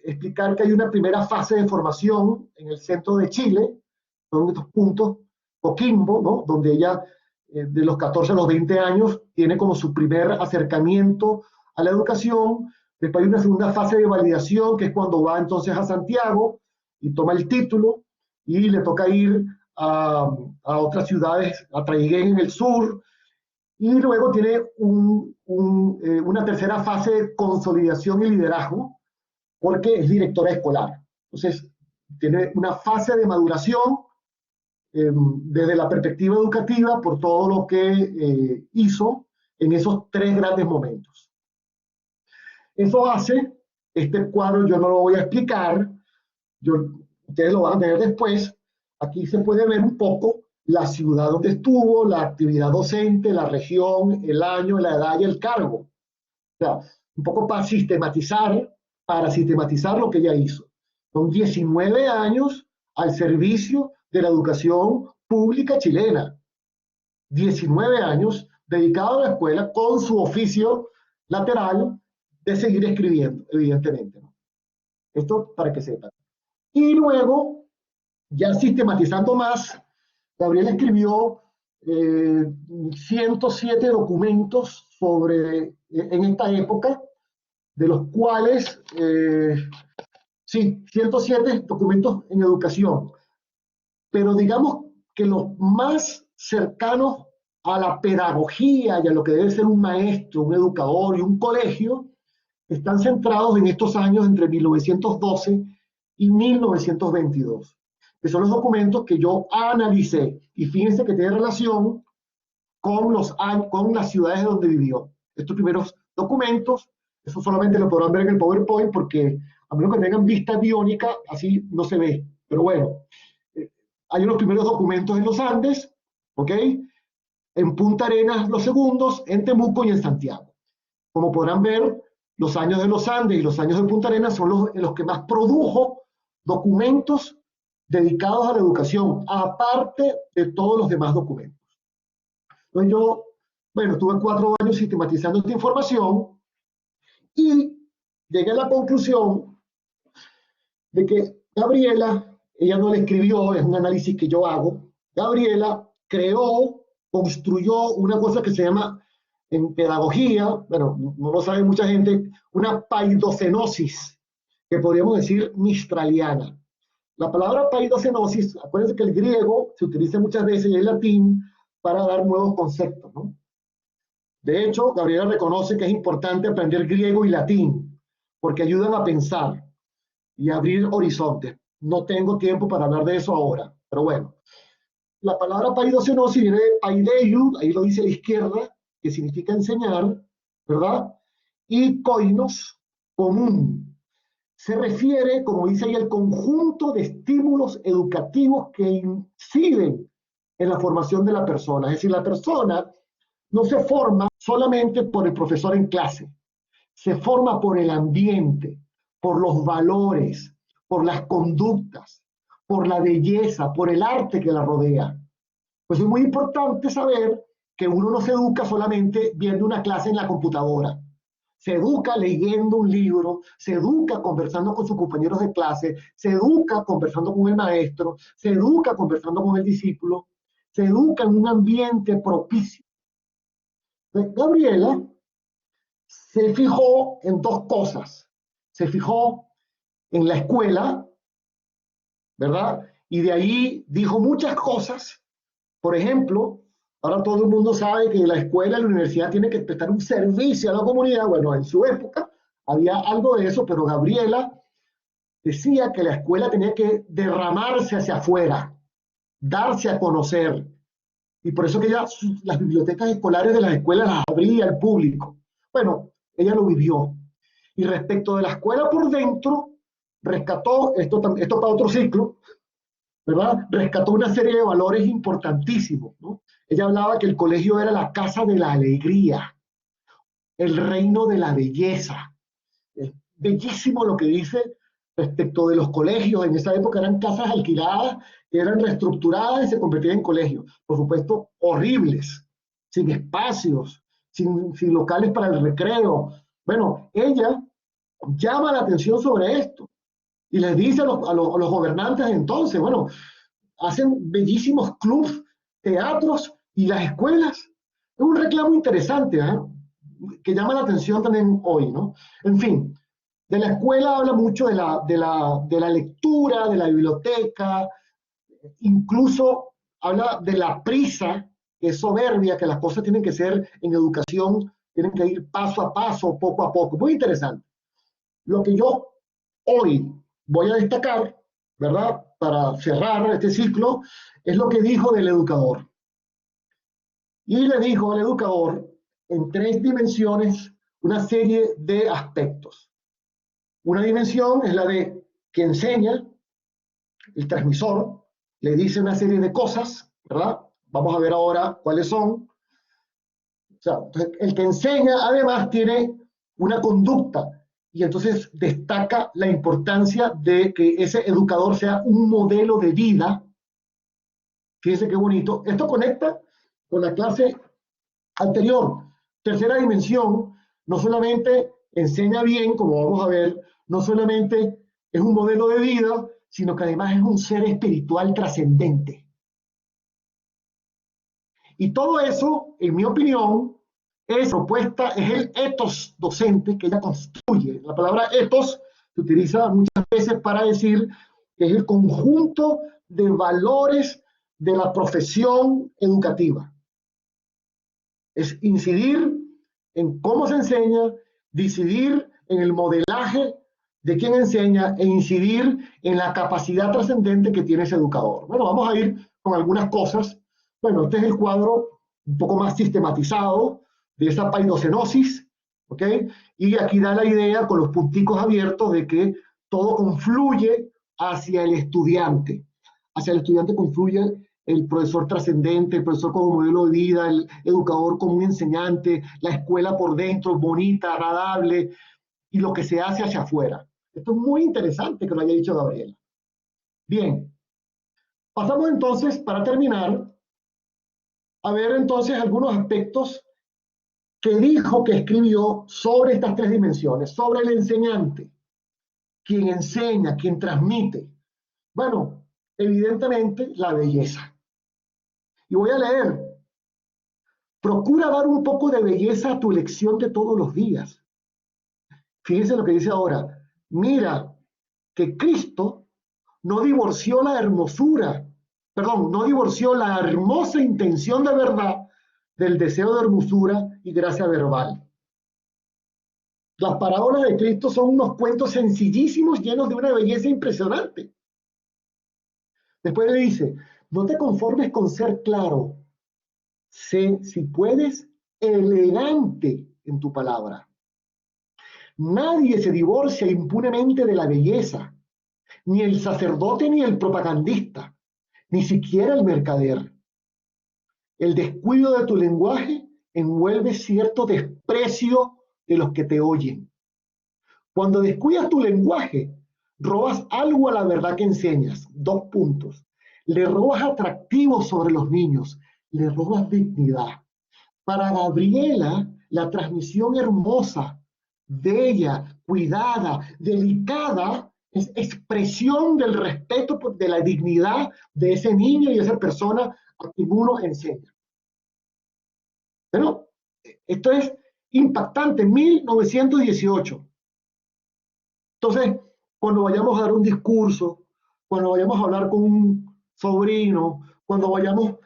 Speaker 1: explicar que hay una primera fase de formación en el centro de Chile, son estos puntos, Coquimbo, ¿no? Donde ella de los 14 a los 20 años tiene como su primer acercamiento a la educación. Después hay una segunda fase de validación, que es cuando va entonces a Santiago y toma el título, y le toca ir a otras ciudades, a Traiguén en el sur, y luego tiene una tercera fase de consolidación y liderazgo, porque es directora escolar. Entonces, tiene una fase de maduración desde la perspectiva educativa por todo lo que hizo en esos tres grandes momentos. Eso hace, este cuadro yo no lo voy a explicar, ustedes lo van a tener después. Aquí se puede ver un poco la ciudad donde estuvo, la actividad docente, la región, el año, la edad y el cargo. O sea, un poco para sistematizar lo que ella hizo. Son 19 años al servicio de la educación pública chilena. 19 años dedicado a la escuela con su oficio lateral de seguir escribiendo, evidentemente, ¿no? Esto para que sepan. Y luego, ya sistematizando más, Gabriel escribió 107 documentos en esta época, de los cuales Sí, 107 documentos en educación, pero digamos que los más cercanos a la pedagogía y a lo que debe ser un maestro, un educador y un colegio, están centrados en estos años entre 1912 y 1922, que son los documentos que yo analicé. Y fíjense que tiene relación con, con las ciudades donde vivió. Estos primeros documentos, eso solamente lo podrán ver en el PowerPoint porque a menos que tengan vista biónica, así no se ve. Pero bueno, eh, hay unos primeros documentos en los Andes, ¿ok? En Punta Arenas los segundos, en Temuco y en Santiago. Como podrán ver, los años de los Andes y los años de Punta Arenas son los que más produjo documentos dedicados a la educación, aparte de todos los demás documentos. Entonces yo, bueno, estuve 4 años sistematizando esta información y llegué a la conclusión de que Gabriela, ella no la escribió, es un análisis que yo hago, Gabriela creó, construyó una cosa que se llama en pedagogía, bueno, no lo sabe mucha gente, una paidocenosis, que podríamos decir mistraliana. La palabra paidocenosis, acuérdense que el griego se utiliza muchas veces y el latín para dar nuevos conceptos, ¿no? De hecho, Gabriela reconoce que es importante aprender griego y latín, porque ayudan a pensar y a abrir horizontes. No tengo tiempo para hablar de eso ahora, pero bueno. La palabra paidocenosis viene de paideiu, ahí lo dice a la izquierda, que significa enseñar, ¿verdad? Y koinos, común. Se refiere, como dice ahí, al conjunto de estímulos educativos que inciden en la formación de la persona. Es decir, la persona no se forma solamente por el profesor en clase, se forma por el ambiente, por los valores, por las conductas, por la belleza, por el arte que la rodea. Pues es muy importante saber que uno no se educa solamente viendo una clase en la computadora. Se educa leyendo un libro, se educa conversando con sus compañeros de clase, se educa conversando con el maestro, se educa conversando con el discípulo, se educa en un ambiente propicio. Gabriela se fijó en dos cosas. Se fijó en la escuela, ¿verdad? Y de ahí dijo muchas cosas. Por ejemplo, ahora todo el mundo sabe que la escuela y la universidad tienen que prestar un servicio a la comunidad. Bueno, en su época había algo de eso, pero Gabriela decía que la escuela tenía que derramarse hacia afuera, darse a conocer. Y por eso que ella, las bibliotecas escolares de las escuelas las abría al público. Bueno, ella lo vivió. Y respecto de la escuela por dentro, rescató, esto para otro ciclo, ¿verdad? Rescató una serie de valores importantísimos, ¿no? Ella hablaba que el colegio era la casa de la alegría, el reino de la belleza. Es bellísimo lo que dice respecto de los colegios. En esa época eran casas alquiladas, que eran reestructuradas y se convertían en colegios. Por supuesto, horribles, sin espacios, sin locales para el recreo. Bueno, ella llama la atención sobre esto y les dice a los gobernantes entonces, bueno, hacen bellísimos clubs, teatros y las escuelas. Es un reclamo interesante, ¿eh? Que llama la atención también hoy, ¿no? En fin, de la escuela habla mucho de la lectura, de la biblioteca, incluso habla de la prisa, que es soberbia, que las cosas tienen que ser en educación, tienen que ir paso a paso, poco a poco. Muy interesante. Lo que yo hoy voy a destacar, ¿verdad? Para cerrar este ciclo, es lo que dijo del educador. Y le dijo al educador en 3 dimensiones una serie de aspectos. Una dimensión es la de que enseña, el transmisor, le dice una serie de cosas, ¿verdad? Vamos a ver ahora cuáles son. O sea, el que enseña además tiene una conducta y entonces destaca la importancia de que ese educador sea un modelo de vida. Fíjense qué bonito. Esto conecta con la clase anterior. Tercera dimensión, no solamente enseña bien, como vamos a ver, no solamente es un modelo de vida, sino que además es un ser espiritual trascendente. Y todo eso, en mi opinión, es propuesta, es el ethos docente que ella construye. La palabra ethos Se utiliza muchas veces para decir que es el conjunto de valores de la profesión educativa. Es incidir en cómo se enseña, decidir en el modelaje de quien enseña e incidir en la capacidad trascendente que tiene ese educador. Bueno, vamos a ir con algunas cosas. Bueno, este es el cuadro un poco más sistematizado de esa paidocenosis, ¿ok? Y aquí da la idea con los punticos abiertos de que todo confluye hacia el estudiante. Hacia el estudiante confluye el profesor trascendente, el profesor como modelo de vida, el educador como un enseñante, la escuela por dentro, bonita, agradable, y lo que se hace hacia afuera. Esto es muy interesante que lo haya dicho Gabriela. Bien, pasamos entonces, para terminar, a ver entonces algunos aspectos que dijo, que escribió sobre estas tres dimensiones, sobre el enseñante, quien enseña, quien transmite. Bueno, evidentemente la belleza. Y voy a leer: procura dar un poco de belleza a tu lección de todos los días. Fíjense lo que dice ahora. Mira que Cristo no divorció la hermosura, perdón, no divorció la hermosa intención de verdad del deseo de hermosura y gracia verbal. Las parábolas de Cristo son unos cuentos sencillísimos llenos de una belleza impresionante. Después le dice, no te conformes con ser claro, sé, si puedes, elegante en tu palabra. Nadie se divorcia impunemente de la belleza, ni el sacerdote ni el propagandista, ni siquiera el mercader. El descuido de tu lenguaje envuelve cierto desprecio de los que te oyen. Cuando descuidas tu lenguaje, robas algo a la verdad que enseñas. 2 puntos. Le robas atractivo sobre los niños, le robas dignidad. Para Gabriela, la transmisión hermosa, bella, cuidada, delicada, es expresión del respeto de la dignidad de ese niño y de esa persona a quien uno enseña. Pero esto es impactante, 1918. Entonces, cuando vayamos a dar un discurso, cuando vayamos a hablar con un sobrino, cuando vayamos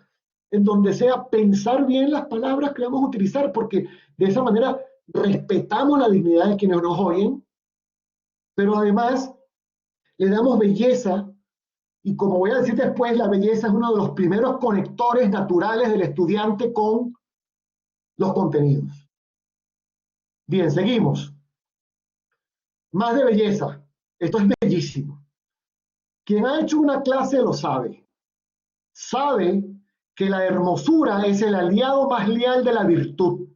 Speaker 1: en donde sea, pensar bien las palabras que vamos a utilizar, porque de esa manera respetamos la dignidad de quienes nos oyen, pero además le damos belleza, y como voy a decir después, la belleza es uno de los primeros conectores naturales del estudiante con los contenidos. Bien, seguimos. Más de belleza. Esto es bellísimo. Quien ha hecho una clase lo sabe. Sabe que la hermosura es el aliado más leal de la virtud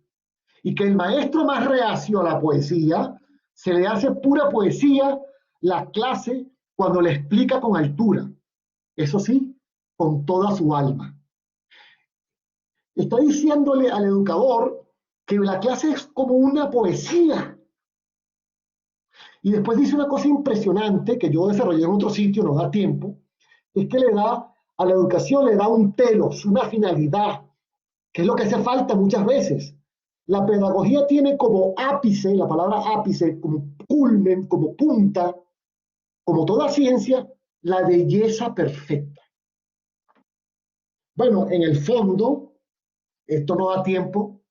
Speaker 1: y que el maestro más reacio a la poesía se le hace pura poesía la clase cuando le explica con altura, eso sí, con toda su alma. Está diciéndole al educador que la clase es como una poesía. Y después dice una cosa impresionante que yo desarrollé en otro sitio, no da tiempo, es que le da a la educación, le da un telos, una finalidad, que es lo que hace falta muchas veces. La pedagogía tiene como ápice, la palabra ápice, como culmen, como punta, como toda ciencia, la belleza perfecta. Bueno, en el fondo, esto no da tiempo,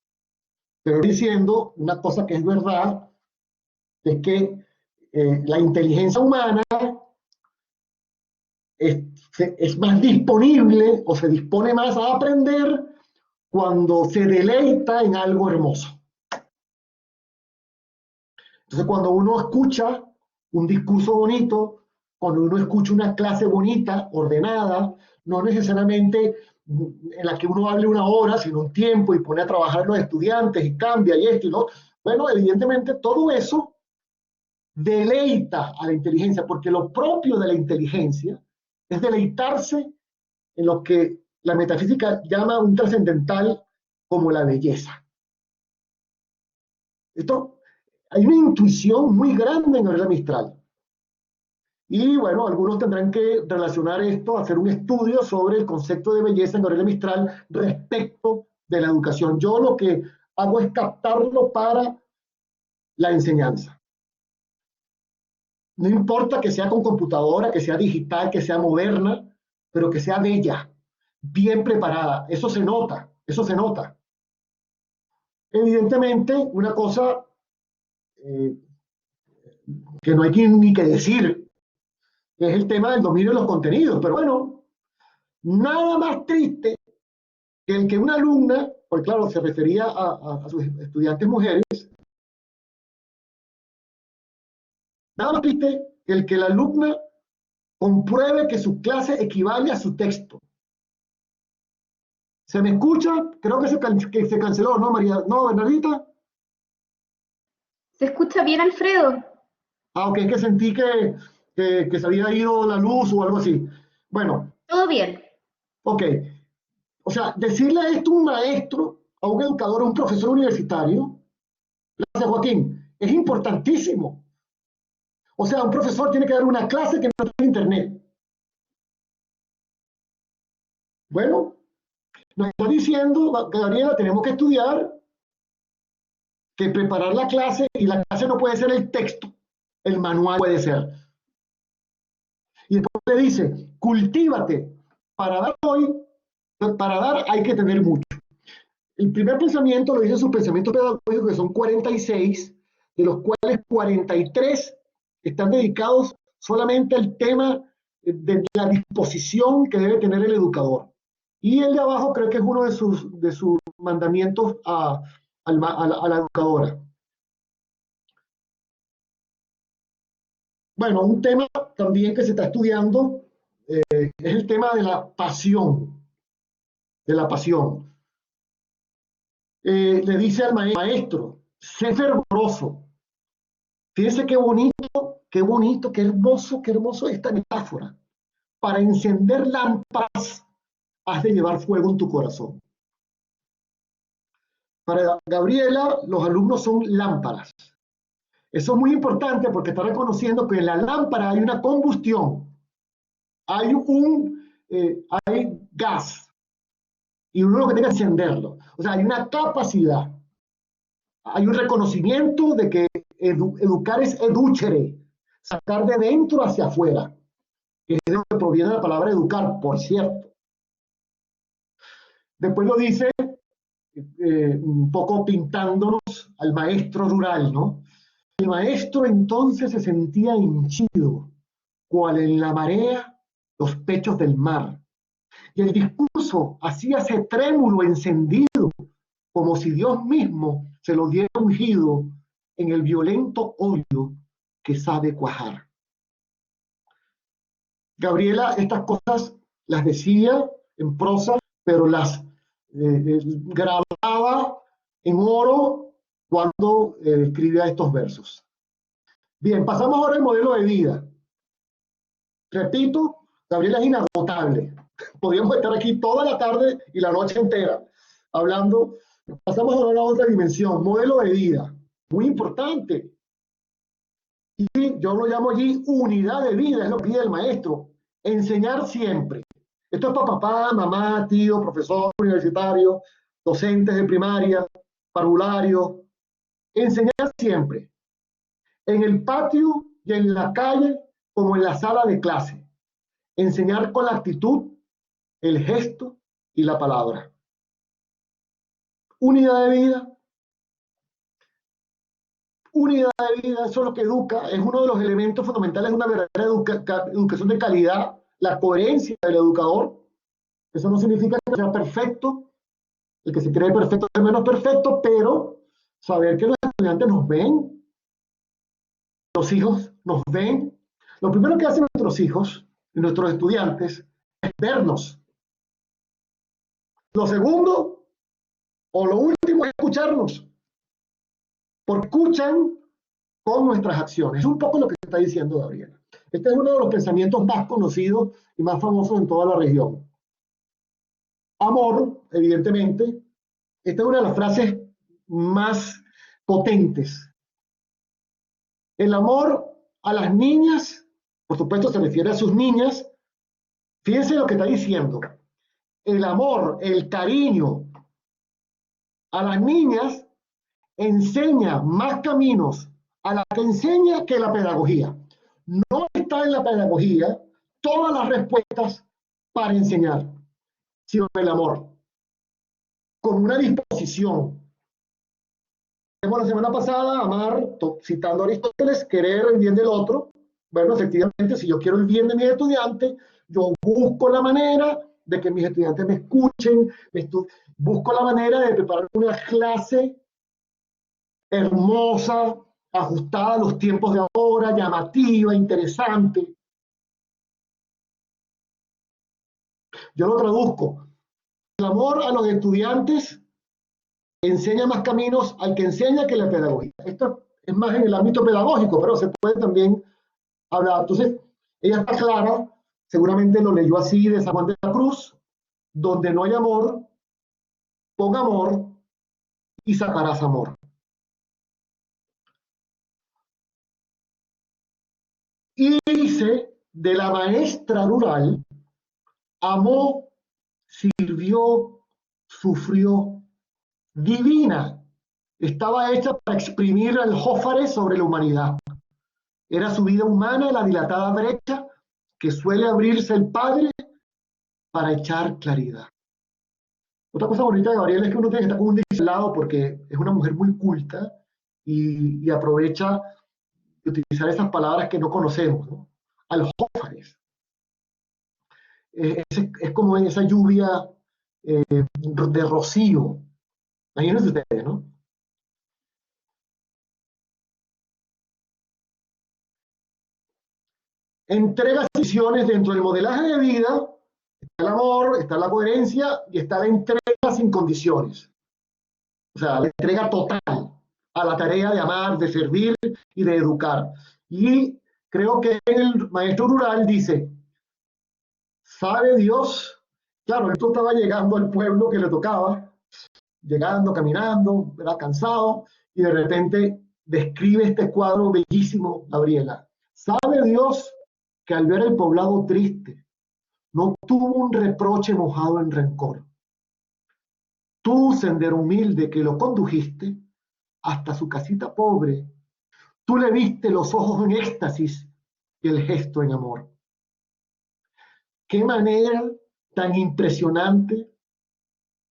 Speaker 1: pero diciendo una cosa que es verdad, es que la inteligencia humana es más disponible o se dispone más a aprender cuando se deleita en algo hermoso. Entonces, cuando uno escucha un discurso bonito, cuando uno escucha una clase bonita, ordenada, no necesariamente en la que uno hable una hora, sino un tiempo y pone a trabajar a los estudiantes y cambia y esto y lo. Bueno, evidentemente todo eso deleita a la inteligencia, porque lo propio de la inteligencia es deleitarse en lo que la metafísica llama un trascendental como la belleza. Esto, hay una intuición muy grande en Gabriela Mistral. Y bueno, algunos tendrán que relacionar esto, hacer un estudio sobre el concepto de belleza en Gabriela Mistral respecto de la educación. Yo lo que hago es captarlo para la enseñanza. No importa que sea con computadora, que sea digital, que sea moderna, pero que sea bella, bien preparada. Eso se nota, eso se nota. Evidentemente, una cosa eh, que no hay ni que decir es el tema del dominio de los contenidos. Pero bueno, nada más triste que el que una alumna, porque claro, se refería a sus estudiantes mujeres, nada más triste que el que la alumna compruebe que su clase equivale a su texto. ¿Se me escucha? Creo que se canceló, ¿no, María? ¿No, Bernardita?
Speaker 2: ¿Se escucha bien, Alfredo?
Speaker 1: Ah, ok, es que sentí que se había ido la luz o algo así. Bueno,
Speaker 2: Todo bien.
Speaker 1: ok. O sea, decirle esto a un maestro, a un educador, a un profesor universitario, gracias Joaquín, es importantísimo. O sea, un profesor tiene que dar una clase que no tiene internet. Bueno, nos está diciendo, Gabriela, tenemos que estudiar, que preparar la clase, y la clase no puede ser el texto, el manual puede ser. Y después le dice, cultívate, para dar hoy, para dar hay que tener mucho. El primer pensamiento lo dice sus pensamientos pedagógicos, que son 46, de los cuales 43 están dedicados solamente al tema de la disposición que debe tener el educador. Y el de abajo creo que es uno de sus mandamientos a la educadora. Bueno, un tema también que se está estudiando es el tema de la pasión, de la pasión. Le dice al maestro, sé fervoroso. Fíjense qué bonito, qué hermoso esta metáfora. Para encender lámparas, has de llevar fuego en tu corazón. Para Gabriela, los alumnos son lámparas. Eso es muy importante porque está reconociendo que en la lámpara hay una combustión, hay gas, y uno lo que tiene que encenderlo. O sea, hay una capacidad, hay un reconocimiento de que educar es educere, sacar de dentro hacia afuera, que es de donde proviene la palabra educar, por cierto. Después lo dice un poco pintándonos al maestro rural, ¿no? El maestro entonces se sentía henchido, cual en la marea los pechos del mar, y el discurso hacíase trémulo, encendido, como si Dios mismo se lo diera ungido en el violento hoyo que sabe cuajar. Gabriela estas cosas las decía en prosa, pero las grababa en oro cuando escribía estos versos. Bien, pasamos ahora al modelo de vida. Repito, Gabriela es inagotable. Podríamos estar aquí toda la tarde y la noche entera hablando. Pasamos ahora a otra dimensión, modelo de vida. Muy importante. Y yo lo llamo allí unidad de vida, es lo que pide el maestro. Enseñar siempre. Esto es para papá, mamá, tío, profesor universitario, docentes de primaria, parvulario. Enseñar siempre. En el patio y en la calle como en la sala de clase. Enseñar con la actitud, el gesto y la palabra. Unidad de vida. Unidad de vida, eso es lo que educa, es uno de los elementos fundamentales de una verdadera educación de calidad, la coherencia del educador. Eso no significa que sea perfecto, el que se cree perfecto es menos perfecto, pero saber que los estudiantes nos ven, los hijos nos ven. Lo primero que hacen nuestros hijos y nuestros estudiantes es vernos. Lo segundo, o lo último, es escucharnos. Porque escuchan con nuestras acciones. Es un poco lo que está diciendo Gabriela. Este es uno de los pensamientos más conocidos y más famosos en toda la región. Amor, evidentemente, esta es una de las frases más potentes. El amor a las niñas, por supuesto se refiere a sus niñas. Fíjense lo que está diciendo. El amor, el cariño a las niñas enseña más caminos a la que enseña que la pedagogía. No está en la pedagogía todas las respuestas para enseñar, sino en el amor, con una disposición. Como la semana pasada, amar, citando a Aristóteles, querer el bien del otro. Bueno, efectivamente, si yo quiero el bien de mis estudiantes, yo busco la manera de que mis estudiantes me escuchen, busco la manera de preparar una clase hermosa, ajustada a los tiempos de ahora, llamativa, interesante. Yo lo traduzco. El amor a los estudiantes enseña más caminos al que enseña que la pedagogía. Esto es más en el ámbito pedagógico, pero se puede también hablar. Entonces, ella está clara, seguramente lo leyó así de San Juan de la Cruz, donde no hay amor, pon amor y sacarás amor. Y dice, de la maestra rural, amó, sirvió, sufrió, divina. Estaba hecha para exprimir al Jófares sobre la humanidad. Era su vida humana la dilatada brecha que suele abrirse el Padre para echar claridad. Otra cosa bonita de Gabriela es que uno tiene que estar con un lado porque es una mujer muy culta y aprovecha de utilizar esas palabras que no conocemos, ¿no? Aljófares. Es como en esa lluvia de rocío. Imagínense ustedes, ¿no? Entrega decisiones dentro del modelaje de vida, está el amor, está la coherencia y está la entrega sin condiciones. O sea, la entrega total a la tarea de amar, de servir y de educar. Y creo que el maestro rural dice, sabe Dios, claro, esto estaba llegando al pueblo que le tocaba, llegando, caminando, era cansado, y de repente describe este cuadro bellísimo, Gabriela. Sabe Dios que al ver el poblado triste, no tuvo un reproche mojado en rencor. Tú, sendero humilde que lo condujiste hasta su casita pobre, tú le viste los ojos en éxtasis y el gesto en amor. Qué manera tan impresionante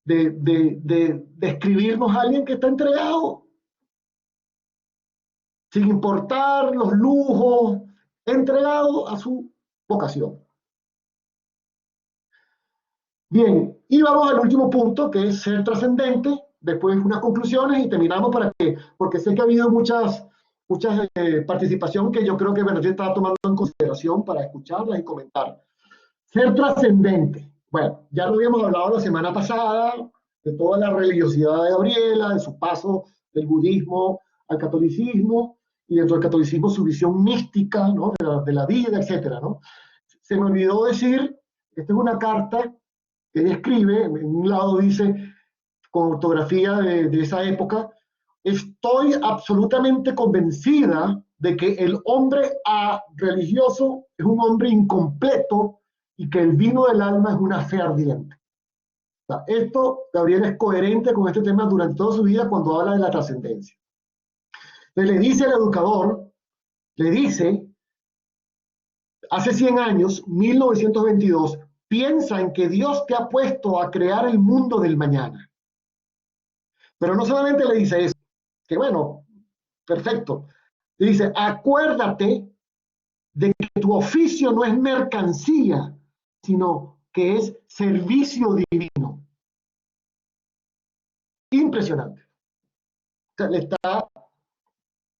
Speaker 1: de describirnos a alguien que está entregado, sin importar los lujos, entregado a su vocación. Bien, y vamos al último punto, que es ser trascendente, después unas conclusiones y terminamos porque sé que ha habido muchas participación que yo creo que Bernadette estaba tomando en consideración para escucharlas y comentar. Ser trascendente. Bueno, ya lo habíamos hablado la semana pasada, de toda la religiosidad de Gabriela, de su paso del budismo al catolicismo, y dentro del catolicismo su visión mística, ¿no? de la vida, etcétera, ¿no? Se me olvidó decir, esta es una carta que ella escribe, en un lado dice, con ortografía de esa época, estoy absolutamente convencida de que el hombre religioso es un hombre incompleto y que el vino del alma es una fe ardiente. O sea, esto, Gabriel, es coherente con este tema durante toda su vida cuando habla de la trascendencia. Entonces le dice al educador, le dice, hace 100 años, 1922, piensa en que Dios te ha puesto a crear el mundo del mañana. Pero no solamente le dice eso, que bueno, perfecto. Le dice, acuérdate de que tu oficio no es mercancía, sino que es servicio divino. Impresionante. O sea, le está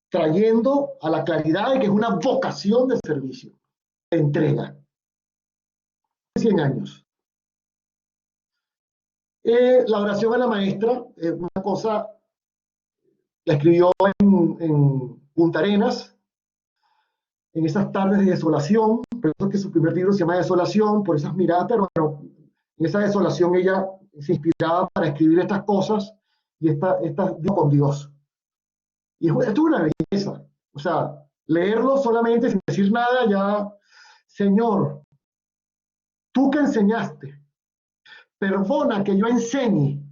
Speaker 1: trayendo a la claridad de que es una vocación de servicio, de entrega. 100 años. La oración a la maestra, una cosa, la escribió en Punta Arenas, en esas tardes de desolación, por eso es que su primer libro se llama Desolación, por esas miradas, pero bueno, en esa desolación ella se inspiraba para escribir estas cosas y esta con Dios. Y esto es una belleza, o sea, leerlo solamente sin decir nada ya, Señor, tú que enseñaste, perdona que yo enseñe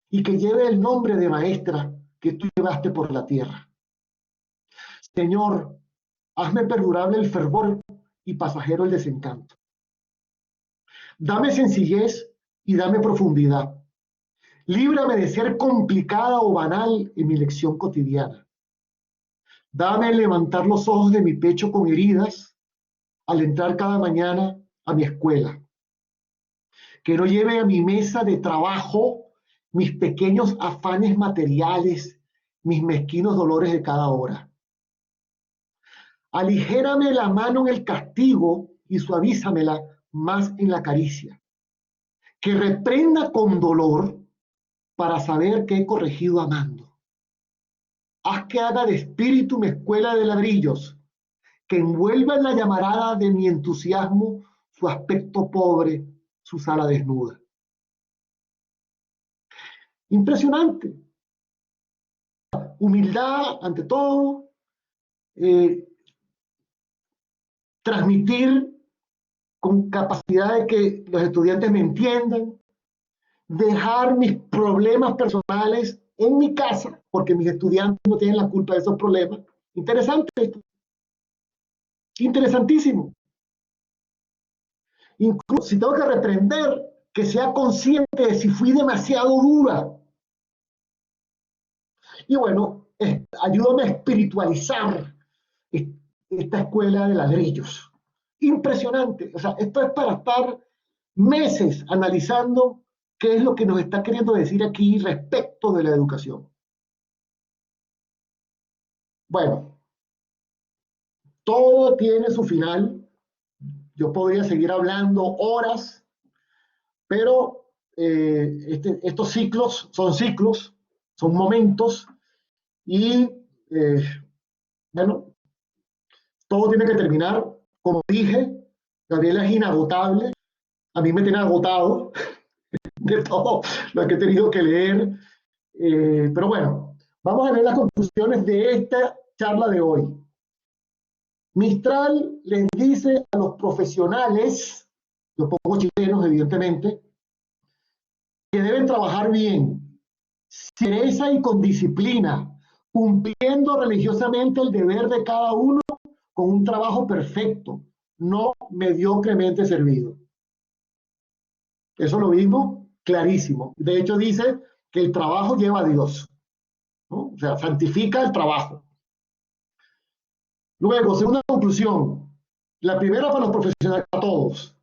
Speaker 1: y que lleve el nombre de maestra que tú llevaste por la tierra. Señor, Hazme perdurable el fervor y pasajero el desencanto. Dame sencillez y dame profundidad. Líbrame de ser complicada o banal en mi lección cotidiana. Dame levantar los ojos de mi pecho con heridas al entrar cada mañana a mi escuela. Que no lleve a mi mesa de trabajo mis pequeños afanes materiales, mis mezquinos dolores de cada hora. Aligérame la mano en el castigo y suavízamela más en la caricia. Que reprenda con dolor para saber que he corregido amando. Haz que haga de espíritu mi escuela de ladrillos, que envuelva en la llamarada de mi entusiasmo su aspecto pobre, su sala desnuda. Impresionante. Humildad ante todo, transmitir con capacidad de que los estudiantes me entiendan, dejar mis problemas personales en mi casa, porque mis estudiantes no tienen la culpa de esos problemas. Interesante esto. Interesantísimo. Incluso si tengo que reprender, que sea consciente de si fui demasiado dura. Y bueno, ayúdame a espiritualizar esta escuela de ladrillos. Impresionante. O sea, esto es para estar meses analizando qué es lo que nos está queriendo decir aquí respecto de la educación. Bueno, todo tiene su final. Yo podría seguir hablando horas, pero estos ciclos, son momentos y bueno, todo tiene que terminar. Como dije, Gabriela es inagotable. A mí me tiene agotado de todo lo que he tenido que leer. Pero bueno, vamos a ver las conclusiones de esta charla de hoy. Mistral les dice a los profesionales, los pocos chilenos evidentemente, que deben trabajar bien, cereza y con disciplina, cumpliendo religiosamente el deber de cada uno con un trabajo perfecto, no mediocremente servido. Eso lo vimos clarísimo. De hecho dice que el trabajo lleva a Dios, ¿no? O sea, santifica el trabajo. Luego, segunda conclusión. La primera para los profesionales, para todos.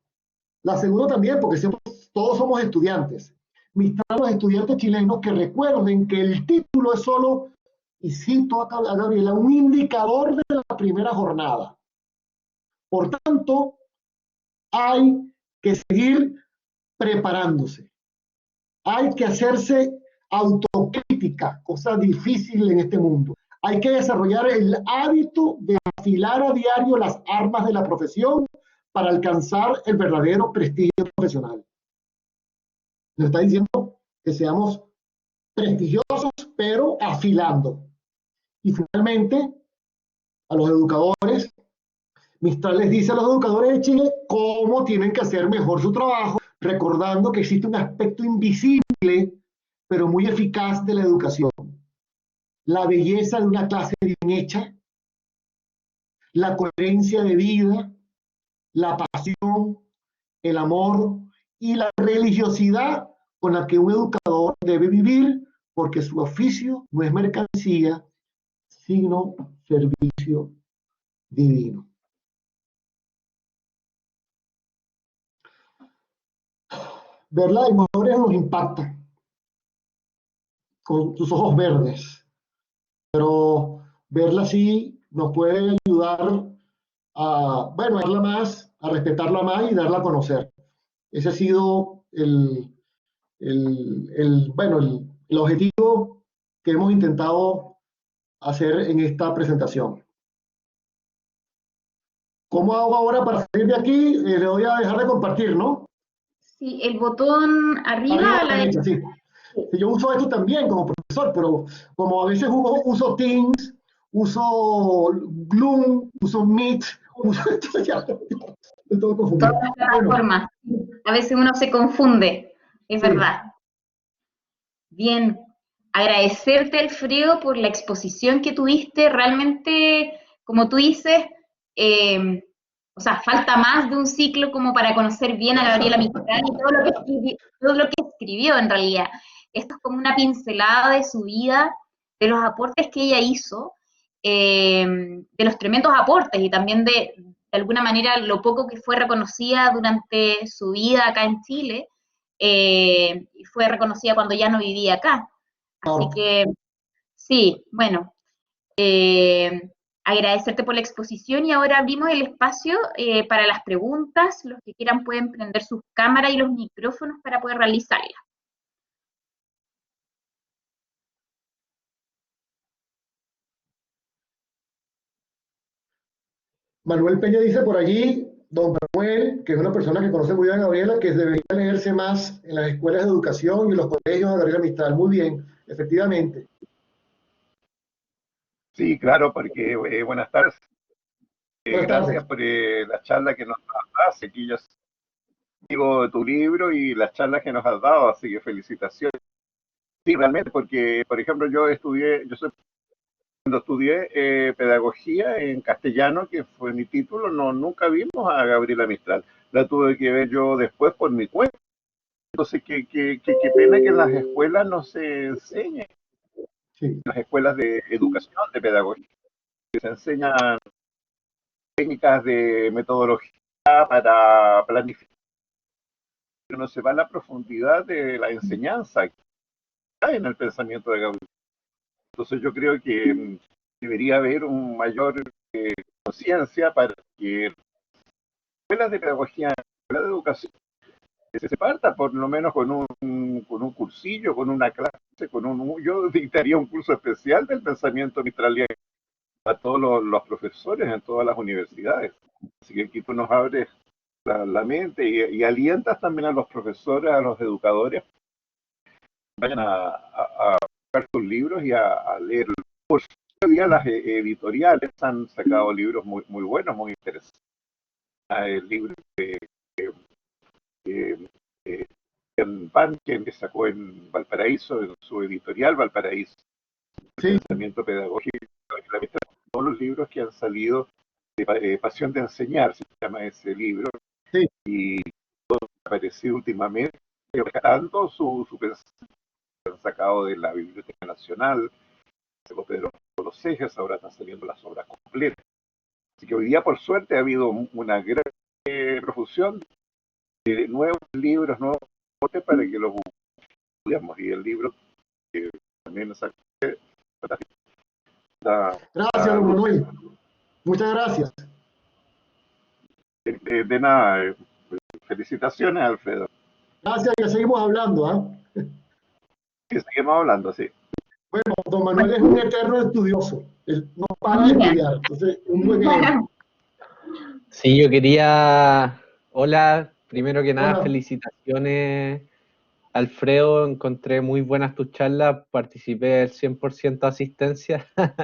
Speaker 1: La segunda también, porque siempre, todos somos estudiantes. Mistral a los estudiantes chilenos que recuerden que el título es solo, y cito a Gabriela, un indicador de la primera jornada. Por tanto, hay que seguir preparándose. Hay que hacerse autocrítica, cosa difícil en este mundo. Hay que desarrollar el hábito de afilar a diario las armas de la profesión para alcanzar el verdadero prestigio profesional. Nos está diciendo que seamos prestigiosos, pero afilando. Y finalmente, a los educadores, Mistral les dice a los educadores de Chile cómo tienen que hacer mejor su trabajo, recordando que existe un aspecto invisible, pero muy eficaz de la educación. La belleza de una clase bien hecha, la coherencia de vida, la pasión, el amor y la religiosidad con la que un educador debe vivir, porque su oficio no es mercancía, sino servicio divino. Ver la imagen nos impacta con tus ojos verdes, pero verla así nos puede ayudar a, bueno, a verla más, a respetarla más y darla a conocer. Ese ha sido el objetivo que hemos intentado hacer en esta presentación. ¿Cómo hago ahora para salir de aquí? Le voy a dejar de compartir, ¿no?
Speaker 2: Sí, el botón arriba a la derecha.
Speaker 1: Sí. Yo uso esto también como profesor, pero como a veces uso Teams, uso Gloom, uso Meet, uso esto ya, estoy todo confundido.
Speaker 2: Todas las plataformas. Bueno. A veces uno se confunde, es verdad. Bien, agradecerte, Alfredo, por la exposición que tuviste. Realmente, como tú dices, o sea, falta más de un ciclo como para conocer bien a Gabriela Mistral y todo lo que escribió en realidad. Esto es como una pincelada de su vida, de los aportes que ella hizo, de los tremendos aportes y también de alguna manera lo poco que fue reconocida durante su vida acá en Chile, y fue reconocida cuando ya no vivía acá. Así que sí, bueno, agradecerte por la exposición y ahora abrimos el espacio para las preguntas. Los que quieran pueden prender sus cámaras y los micrófonos para poder realizarlas.
Speaker 1: Manuel Peña dice por allí, don Manuel, que es una persona que conoce muy bien a Gabriela, que debería leerse más en las escuelas de educación y en los colegios a Gabriela Mistral. Muy bien, efectivamente.
Speaker 3: Sí, claro, porque buenas tardes.
Speaker 1: Buenas
Speaker 3: Gracias
Speaker 1: tardes.
Speaker 3: por la charla que nos das. Aquí yo sigo tu libro y las charlas que nos has dado, así que felicitaciones. Sí, realmente, porque, por ejemplo, cuando estudié pedagogía en castellano, que fue mi título, no, nunca vimos a Gabriela Mistral. La tuve que ver yo después por mi cuenta. Entonces, qué pena que en las escuelas no se enseñe,
Speaker 1: Sí,
Speaker 3: en las escuelas de educación, de pedagogía, que se enseñan técnicas de metodología para planificar, no se va a la profundidad de la enseñanza que hay en el pensamiento de Gabriel. Entonces yo creo que debería haber un mayor conciencia para que en escuelas de pedagogía, en escuelas de educación, se parta por lo menos con un cursillo, con una clase, yo dictaría un curso especial del pensamiento mistraliano a todos los profesores en todas las universidades. Así que aquí tú nos abres la mente y alientas también a los profesores, a los educadores, vayan a buscar sus libros y a leer. Por hoy día las editoriales han sacado libros muy, muy buenos, muy interesantes. El libro de Banken, que sacó en Valparaíso, en su editorial Valparaíso,
Speaker 1: sí,
Speaker 3: Pensamiento Pedagógico, todos los libros que han salido de Pasión de Enseñar, se llama ese libro,
Speaker 1: sí.
Speaker 3: y ha aparecido últimamente rescatando su pensamiento, han sacado de la Biblioteca Nacional, sacó Pedro los Ejes, ahora están saliendo las obras completas. Así que hoy día, por suerte, ha habido una gran profusión de nuevos libros, nuevos aportes para que los estudiamos. Y el libro que también está
Speaker 1: Gracias, don Manuel. Muchas gracias.
Speaker 3: de nada. Felicitaciones, Alfredo.
Speaker 1: Gracias, ya seguimos hablando, ¿ah?
Speaker 3: Que seguimos hablando, sí.
Speaker 1: Bueno, don Manuel es un eterno estudioso. Él no para de
Speaker 2: Mira.
Speaker 1: estudiar. Entonces, un buen ejemplo.
Speaker 4: Sí, yo quería, hola, primero que nada,
Speaker 1: Hola.
Speaker 4: felicitaciones, Alfredo, encontré muy buenas tus charlas, participé al 100% asistencia
Speaker 1: Ah,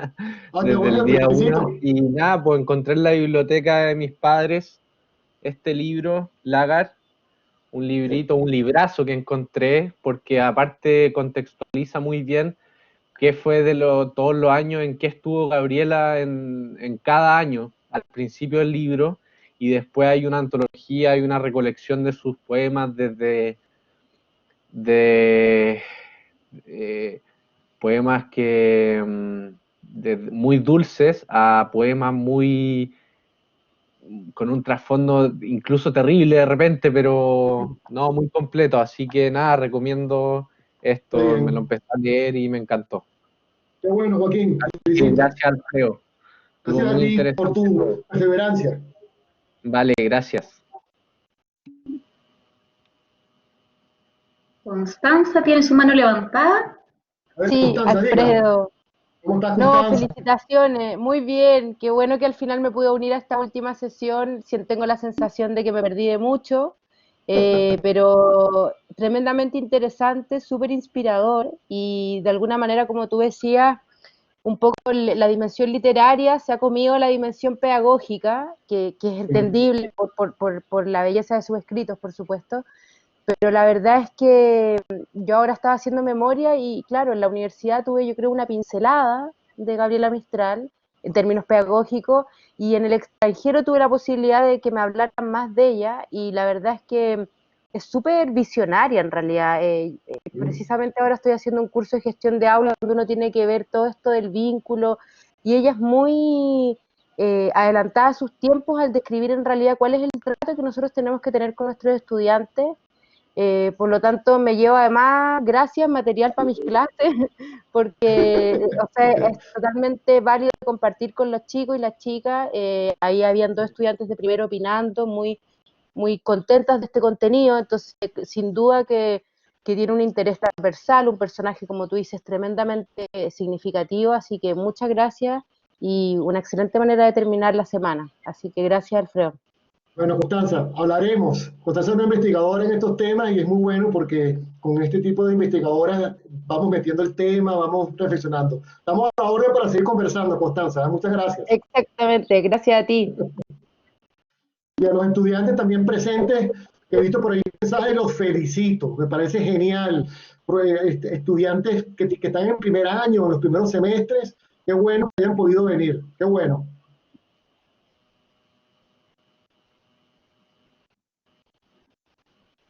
Speaker 1: qué
Speaker 4: desde el
Speaker 1: bueno,
Speaker 4: día
Speaker 1: felicito.
Speaker 4: 1 y nada, pues encontré en la biblioteca de mis padres este libro, Lagar, un librito, un librazo que encontré, porque aparte contextualiza muy bien qué fue de todos los años en que estuvo Gabriela en cada año, al principio del libro, y después hay una antología, hay una recolección de sus poemas desde poemas muy dulces a poemas muy con un trasfondo incluso terrible de repente, pero no, muy completo, así que nada, recomiendo
Speaker 1: Está
Speaker 4: esto, me lo
Speaker 1: bien.
Speaker 4: empecé a leer y me encantó.
Speaker 1: Qué bueno, Joaquín.
Speaker 4: Sí,
Speaker 1: Felicito.
Speaker 4: gracias, Alfredo. Estuvo
Speaker 1: Gracias a
Speaker 4: muy
Speaker 1: ti por
Speaker 4: interesante
Speaker 1: tu
Speaker 4: todo.
Speaker 1: perseverancia.
Speaker 4: Vale, gracias.
Speaker 2: Constanza tiene su mano levantada.
Speaker 1: A ver,
Speaker 5: Sí,
Speaker 1: Constanza, diga.
Speaker 5: Alfredo.
Speaker 1: ¿Cómo estás,
Speaker 5: No,
Speaker 1: Constanza?
Speaker 5: felicitaciones, muy bien. Qué bueno que al final me pude unir a esta última sesión. Tengo la sensación de que me perdí de mucho, pero tremendamente interesante, súper inspirador y de alguna manera, como tú decías, un poco la dimensión literaria se ha comido la dimensión pedagógica, que es entendible por la belleza de sus escritos, por supuesto. Pero la verdad es que yo ahora estaba haciendo memoria y claro, en la universidad tuve yo creo una pincelada de Gabriela Mistral, en términos pedagógicos, y en el extranjero tuve la posibilidad de que me hablaran más de ella, y la verdad es que es súper visionaria en realidad. Precisamente ahora estoy haciendo un curso de gestión de aulas donde uno tiene que ver todo esto del vínculo, y ella es muy adelantada a sus tiempos al describir en realidad cuál es el trato que nosotros tenemos que tener con nuestros estudiantes. Por lo tanto, me llevo además, gracias, material para mis clases, porque o sea, es totalmente válido compartir con los chicos y las chicas. Ahí habían 2 estudiantes de primero opinando, muy, muy contentas de este contenido, entonces sin duda que tiene un interés transversal, un personaje, como tú dices, tremendamente significativo, así que muchas gracias y una excelente manera de terminar la semana. Así que gracias, Alfredo.
Speaker 1: Bueno, Constanza, hablaremos. Constanza es una investigadora en estos temas y es muy bueno porque con este tipo de investigadoras vamos metiendo el tema, vamos reflexionando. Estamos a la orden para seguir conversando, Constanza. Muchas gracias.
Speaker 5: Exactamente, gracias a ti.
Speaker 1: Y a los estudiantes también presentes, que he visto por ahí mensajes, los felicito. Me parece genial. Estudiantes que están en primer año, en los primeros semestres, qué bueno que hayan podido venir. Qué bueno.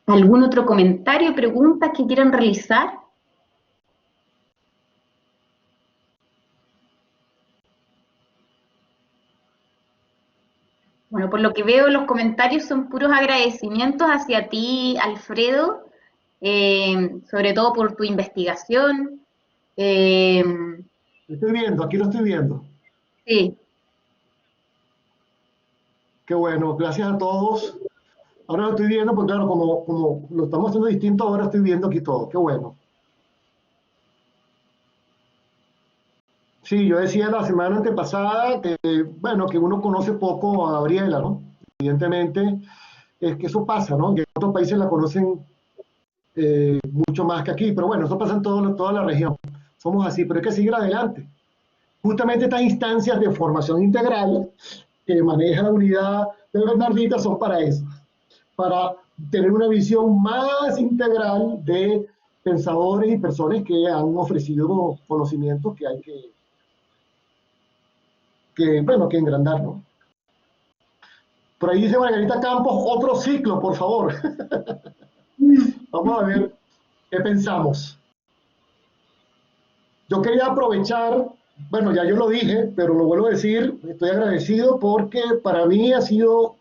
Speaker 2: ¿Algún otro comentario, preguntas que quieran realizar? Bueno, por lo que veo, los comentarios son puros agradecimientos hacia ti, Alfredo, sobre todo por tu investigación.
Speaker 1: Lo estoy viendo, aquí lo estoy viendo.
Speaker 2: Sí,
Speaker 1: Qué bueno, gracias a todos. Ahora lo estoy viendo, porque claro, como lo estamos haciendo distinto, ahora estoy viendo aquí todo. Qué bueno. Sí, yo decía la semana antepasada que, bueno, que uno conoce poco a Gabriela, ¿no? Evidentemente, es que eso pasa, ¿no? Que en otros países la conocen mucho más que aquí, pero bueno, eso pasa en toda la región. Somos así, pero hay que seguir adelante. Justamente estas instancias de formación integral que maneja la unidad de Bernardita son para eso, para tener una visión más integral de pensadores y personas que han ofrecido conocimientos que hay bueno, que engrandar, ¿no? Por ahí dice Margarita Campos, otro ciclo, por favor. Vamos a ver qué pensamos. Yo quería aprovechar, bueno, ya yo lo dije, pero lo vuelvo a decir, estoy agradecido porque para mí ha sido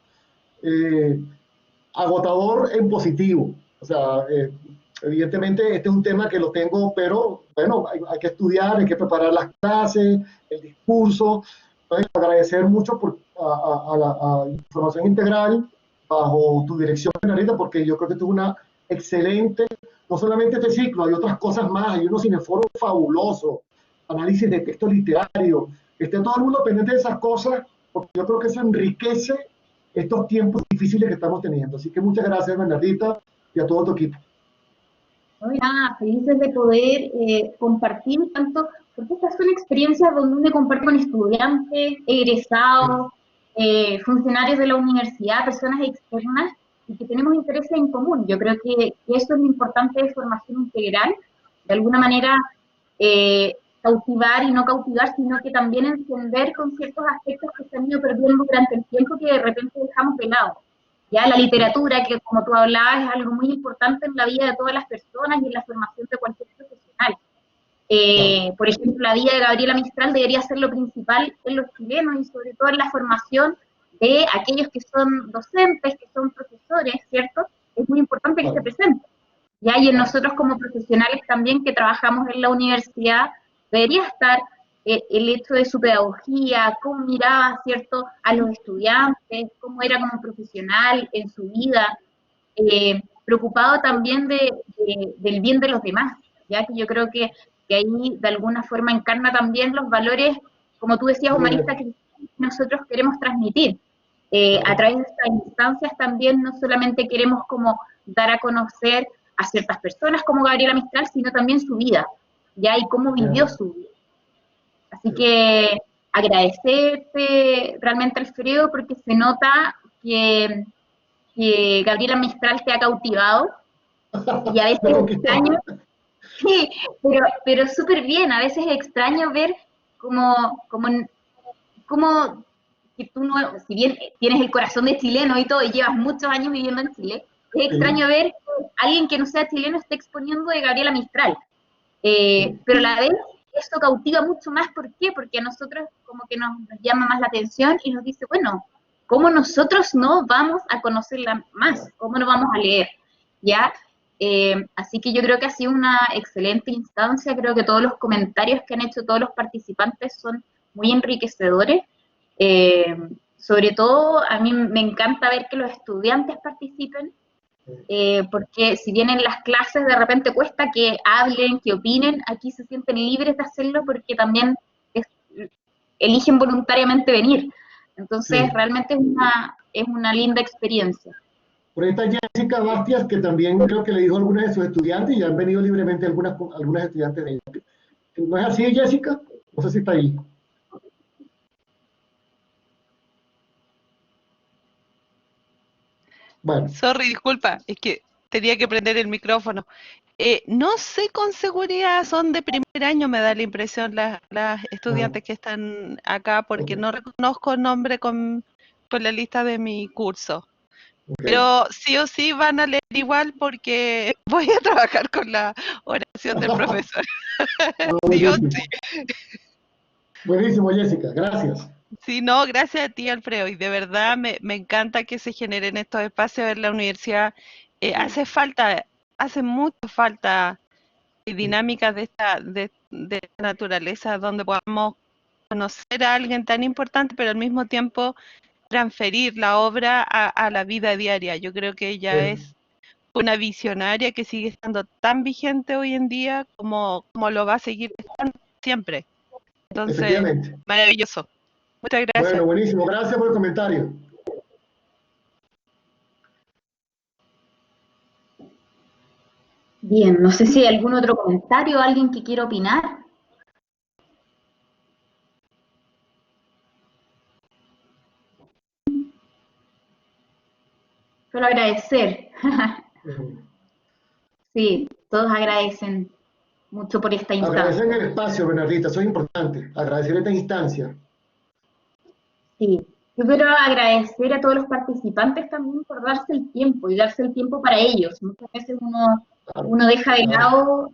Speaker 1: agotador en positivo. O sea, evidentemente este es un tema que lo tengo, pero bueno, hay que estudiar, hay que preparar las clases, el discurso. Entonces, agradecer mucho a Información Integral bajo tu dirección, Margarita, porque yo creo que tuvo una excelente, no solamente este ciclo, hay otras cosas más, hay unos cineforos fabulosos, análisis de texto literario, esté todo el mundo pendiente de esas cosas, porque yo creo que eso enriquece estos tiempos difíciles que estamos teniendo. Así que muchas gracias, Bernardita, y a todo tu equipo.
Speaker 2: nada, felices de poder compartir tanto, porque estas son experiencias donde uno comparte con estudiantes, egresados, funcionarios de la universidad, personas externas, y que tenemos intereses en común. Yo creo que eso es lo importante de formación integral, de alguna manera cautivar y no cautivar, sino que también entender con ciertos aspectos que se han ido perdiendo durante el tiempo que de repente dejamos de lado. Ya la literatura, que como tú hablabas, es algo muy importante en la vida de todas las personas y en la formación de cualquier profesional. Por ejemplo, la vida de Gabriela Mistral debería ser lo principal en los chilenos y sobre todo en la formación de aquellos que son docentes, que son profesores, ¿cierto? Es muy importante que esté presente. Ya, y en nosotros como profesionales también que trabajamos en la universidad, debería estar el hecho de su pedagogía, cómo miraba, ¿cierto?, a los estudiantes, cómo era como profesional en su vida, preocupado también del bien de los demás, ya que yo creo que ahí de alguna forma encarna también los valores, como tú decías, humanistas, que nosotros queremos transmitir. A través de estas instancias también no solamente queremos como dar a conocer a ciertas personas como Gabriela Mistral, sino también su vida, ya, y cómo vivió su vida. Así que agradecerte realmente, Alfredo, porque se nota que Gabriela Mistral te ha cautivado, y a veces es extraño, sí, pero súper bien, a veces es extraño ver como cómo que tú no, si bien tienes el corazón de chileno y todo, y llevas muchos años viviendo en Chile, es extraño ver que alguien que no sea chileno esté exponiendo de Gabriela Mistral. Pero a la vez esto cautiva mucho más. ¿Por qué? Porque a nosotros como que nos llama más la atención y nos dice, bueno, ¿cómo nosotros no vamos a conocerla más? ¿Cómo no vamos a leer? ¿Ya? Así que yo creo que ha sido una excelente instancia. Creo que todos los comentarios que han hecho todos los participantes son muy enriquecedores. Sobre todo, a mí me encanta ver que los estudiantes participen, porque si bien en las clases de repente cuesta que hablen, que opinen, aquí se sienten libres de hacerlo porque también eligen voluntariamente venir. Entonces, realmente es una linda experiencia.
Speaker 1: Por ahí está Jessica Bastias, que también creo que le dijo a algunas de sus estudiantes y ya han venido libremente algunas estudiantes de ella. ¿No es así, Jessica? No sé si está ahí. Bueno.
Speaker 6: Sorry, disculpa, es que tenía que prender el micrófono. No sé con seguridad, son de primer año, me da la impresión las estudiantes que están acá, porque no reconozco el nombre con la lista de mi curso. Pero sí o sí van a leer igual porque voy a trabajar con la oración del profesor. Sí o sí.
Speaker 1: Buenísimo, Jessica, gracias.
Speaker 6: Sí, no, gracias a ti, Alfredo, y de verdad me encanta que se generen estos espacios en la universidad. Hace mucha falta dinámicas de esta naturaleza donde podamos conocer a alguien tan importante, pero al mismo tiempo transferir la obra a la vida diaria. Yo creo que ella es una visionaria que sigue estando tan vigente hoy en día como lo va a seguir estando siempre. Entonces, maravilloso. Muchas gracias.
Speaker 1: Bueno, buenísimo. Gracias por el comentario.
Speaker 2: Bien, no sé si hay algún otro comentario, alguien que quiera opinar. Solo agradecer. Sí, todos agradecen mucho por esta instancia.
Speaker 1: Agradecen el espacio, Bernardita, eso es importante. Agradecer esta instancia.
Speaker 2: Sí, yo quiero agradecer a todos los participantes también por darse el tiempo y darse el tiempo para ellos. Muchas veces uno deja de lado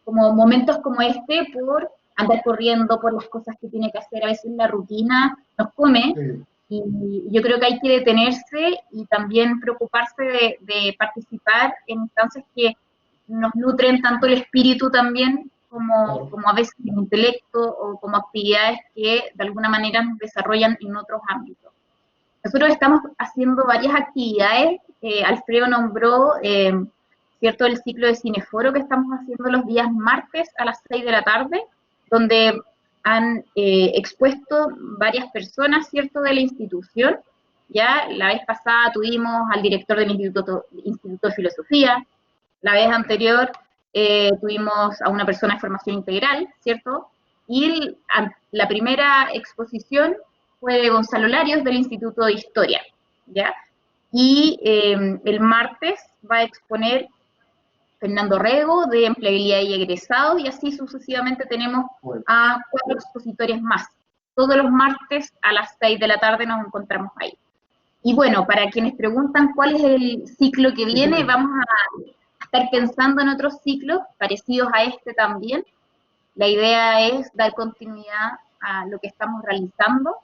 Speaker 2: como momentos como este por andar corriendo, por las cosas que tiene que hacer. A veces la rutina nos come y yo creo que hay que detenerse y también preocuparse de participar en instancias que nos nutren tanto el espíritu también como a veces el intelecto o como actividades que de alguna manera nos desarrollan en otros ámbitos. Nosotros estamos haciendo varias actividades. Alfredo nombró, ¿cierto?, el ciclo de cineforo que estamos haciendo los días martes a las 6 de la tarde, donde han expuesto varias personas, ¿cierto?, de la institución. Ya la vez pasada tuvimos al director del Instituto de Filosofía, la vez anterior tuvimos a una persona de formación integral, ¿cierto? Y la primera exposición fue de Gonzalo Larios del Instituto de Historia, ¿ya? Y el martes va a exponer Fernando Rego de Empleabilidad y Egresados, y así sucesivamente tenemos a 4 expositores más. Todos los martes a las 6 de la tarde nos encontramos ahí. Y bueno, para quienes preguntan cuál es el ciclo que viene, vamos a estar pensando en otros ciclos parecidos a este también. La idea es dar continuidad a lo que estamos realizando.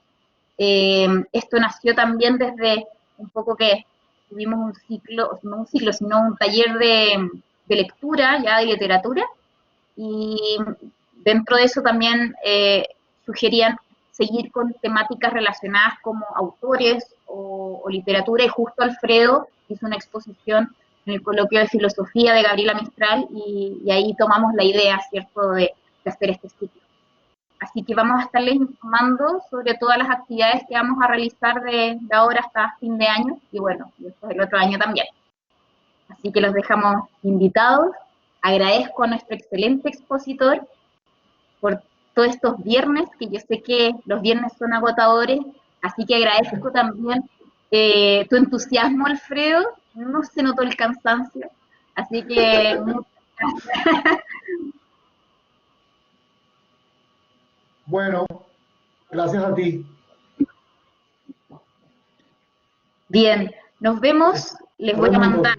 Speaker 2: Esto nació también desde un poco que tuvimos un ciclo, no un ciclo, sino un taller de lectura, ya de literatura, y dentro de eso también sugerían seguir con temáticas relacionadas como autores o literatura, y justo Alfredo hizo una exposición en el coloquio de filosofía de Gabriela Mistral, y ahí tomamos la idea, ¿cierto?, de hacer este ciclo. Así que vamos a estarles informando sobre todas las actividades que vamos a realizar de ahora hasta fin de año, y bueno, después del otro año también. Así que los dejamos invitados. Agradezco a nuestro excelente expositor por todos estos viernes, que yo sé que los viernes son agotadores, así que agradezco también tu entusiasmo, Alfredo. No se notó el cansancio, así que muchas gracias.
Speaker 1: Bueno, Gracias a ti.
Speaker 2: Bien, nos vemos. Les voy a
Speaker 1: Nos vemos.
Speaker 2: mandar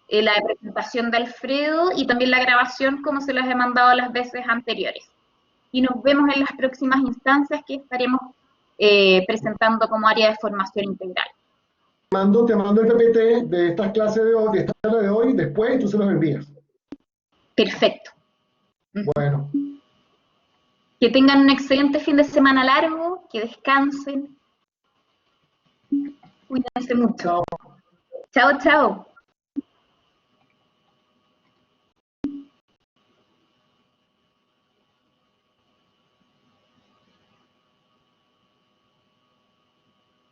Speaker 2: la presentación de Alfredo y también la grabación como se las he mandado las veces anteriores. Y nos vemos en las próximas instancias que estaremos presentando como área de formación integral.
Speaker 1: Te mando el PPT de estas clases de hoy, de esta charla de hoy, después y tú se los envías.
Speaker 2: Perfecto.
Speaker 1: Bueno.
Speaker 2: Que tengan un excelente fin de semana largo, que descansen. Cuídense mucho.
Speaker 1: Chao.
Speaker 2: Chao, chao.